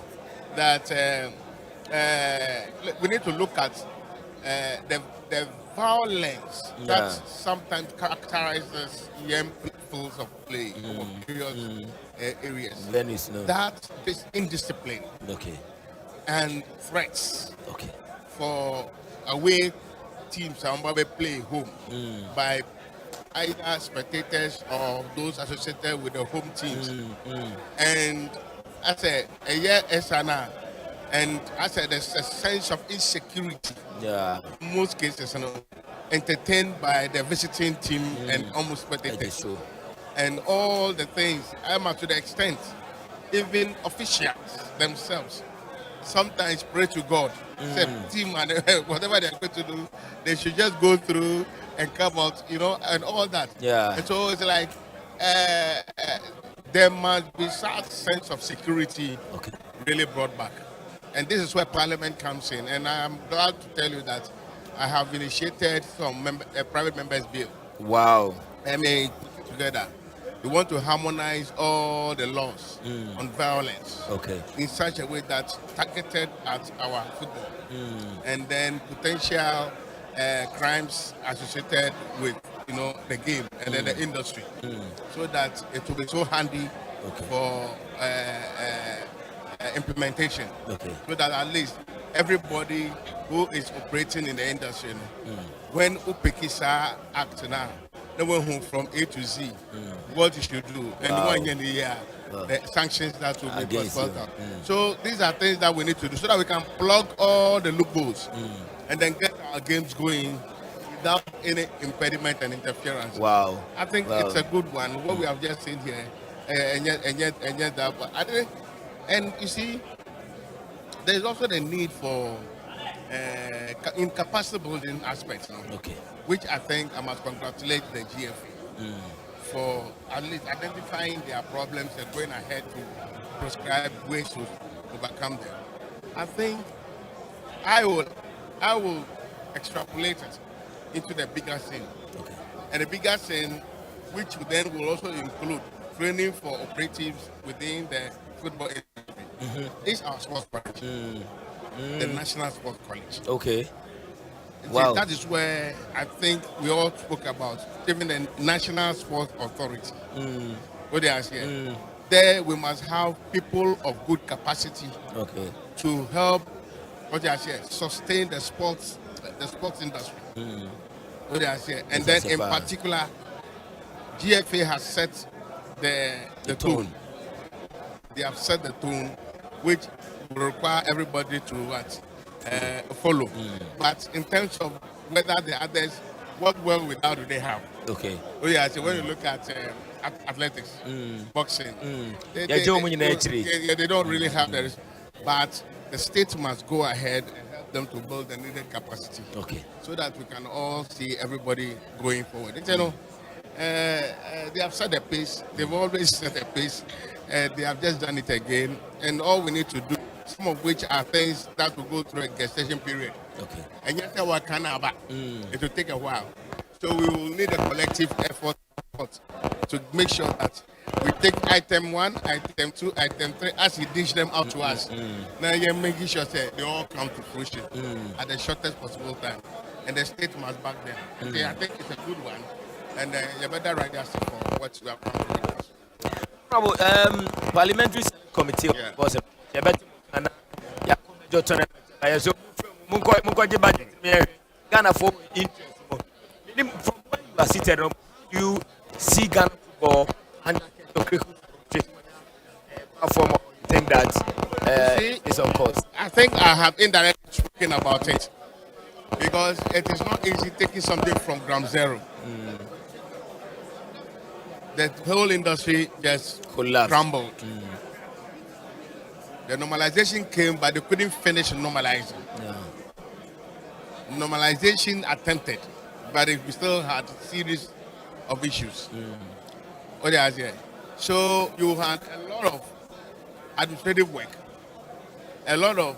that we need to look at the violence that sometimes characterizes young peoples of play or various areas. That is indiscipline. Okay. And threats. Okay. For away teams and play home by either spectators or those associated with the home teams. And I said, a year SNR, and I said there's a sense of insecurity. Yeah. In most cases, entertained by the visiting team and almost spectators. And all the things, to the extent, even officials themselves sometimes pray to God. Say, team and whatever they're going to do, they should just go through and come out, and all that. Yeah. And so it's like, there must be such sense of security really brought back. And this is where Parliament comes in. And I'm glad to tell you that I have initiated some private members' bill. Wow. I mean, together. We want to harmonize all the laws on violence in such a way that targeted at our football and then potential crimes associated with the game and then the industry, so that it will be so handy for implementation, so that at least everybody who is operating in the industry, when Upekisa Act now, they will home from A to Z, what you should do, and the sanctions that will be possible. So these are things that we need to do so that we can plug all the loopholes and then get our games going without any impediment and interference. Wow. I think it's a good one, what we have just seen here, and yet that. But and you see, there's also the need for incapacity building aspects, which I think I must congratulate the GFA for at least identifying their problems and going ahead to prescribe ways to overcome them. I think I will extrapolate it into the bigger scene. And the bigger scene, which then will also include training for operatives within the football industry, is our sports college, the National Sports College. Okay. Wow. That is where I think we all spoke about, even the National Sports Authority. What they are here. There we must have people of good capacity to help what they are here, sustain the sports industry. What they are here. And then in particular, GFA has set the tone. They have set the tone, which will require everybody to follow. But in terms of whether the others, what well without do they have? Okay. Oh yeah, so when you look at athletics, boxing, they don't really have that. But the state must go ahead and help them to build the needed capacity. So that we can all see everybody going forward. They have set a pace. They've always set a pace. They have just done it again. And all we need to do, some of which are things that will go through a gestation period. And yet it will take a while. So we will need a collective effort to make sure that we take item 1, item 2, item 3 as he dish them out to us. Now you're making sure that they all come to fruition at the shortest possible time. And the state must back them. I think it's a good one. And you better write us for what you have come to with. Parliamentary committee was a better Ghana for interest. From where you are seated, you see Ghana football and think that is of course. I think I have indirectly spoken about it because it is not easy taking something from ground zero. The whole industry just crumbled. The normalization came, but they couldn't finish normalizing. Normalization attempted, but we still had a series of issues. So you had a lot of administrative work, a lot of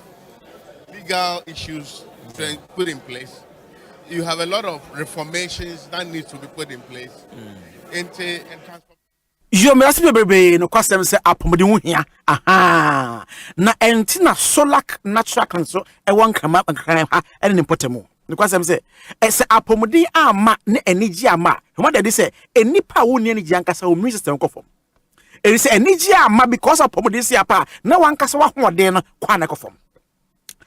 legal issues to put in place. You have a lot of reformations that need to be put in place. Yo me asibe bebe no kwasem se apomode hu hia aha na entina solak natural cancer e won kama nkran ha ene ne potemu no kwasem se ese apomode ama ne enigi ama ho de se enipa wo ne enigi ankasa o immune system kofom e se enigi ama because apomode si apa na wankasa wa hoden no kwa na kofom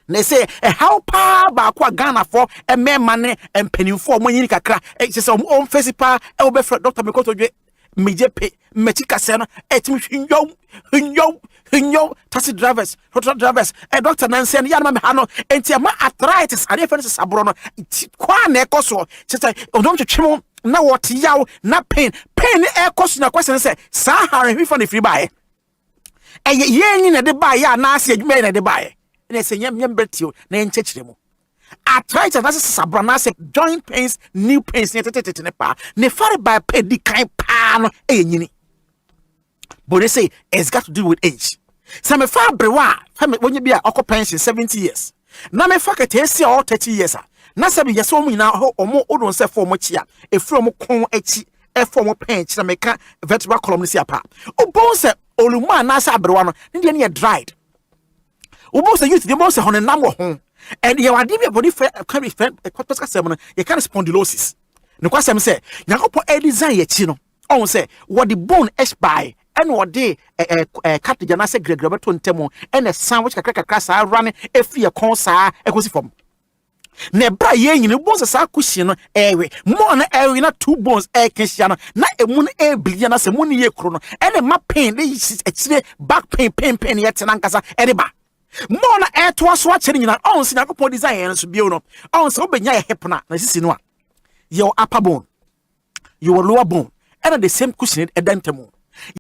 na say how pa ba kwa Ghana for e mema ne empanimfo mo nyini kakra e se o face pa e wo be doctor me ko mejepe mechika seno etimi hinyo taxi drivers hotel drivers doctor nanse ya na me ha no enti ma arthritis ade fe sabro no kwa na ekoso cheta odom twetwem na what yaw na pain ekoso na kwese se sa hare hwi for the free buy ye nyi na de buy ya na ase adwuma na de buy na se nyam betio na enchechiremu arthritis na sabro na se joint pains new pains ne pa ne fare by pedi kan pa no enyini but they say it's got to do with age. So me fa brewa when you be a pension 70 years na me fa ketesi all 30 years na se be yeso mu nyina ho omo odon se for mo chia e from kon achi form pain na make vertebral column si apa obon se oluma na sa abrewa no ne de dried obon se youth the most honenam wo ho and you are the body can be purpose asem no you can spondylosis no kwasem say yakopon e design ye chi no on say what the bone esh by and what they cartilage na say gregrebe to ntemo and a sandwich kakra sa run e fi e kon sa e kosi form na bra ye nyine bones sa kushi no ewe mo na ewe na two bones e kenhia no na emu no e bilia na se mo ne ye kro no e ma pain dey e back pain yet na nkasa e de ba mo na e to aso a kire nyina on se yakopon design so bio no on se obenya ye hip na sisi no a your upper bone your lower bone and the same cushion e dentamo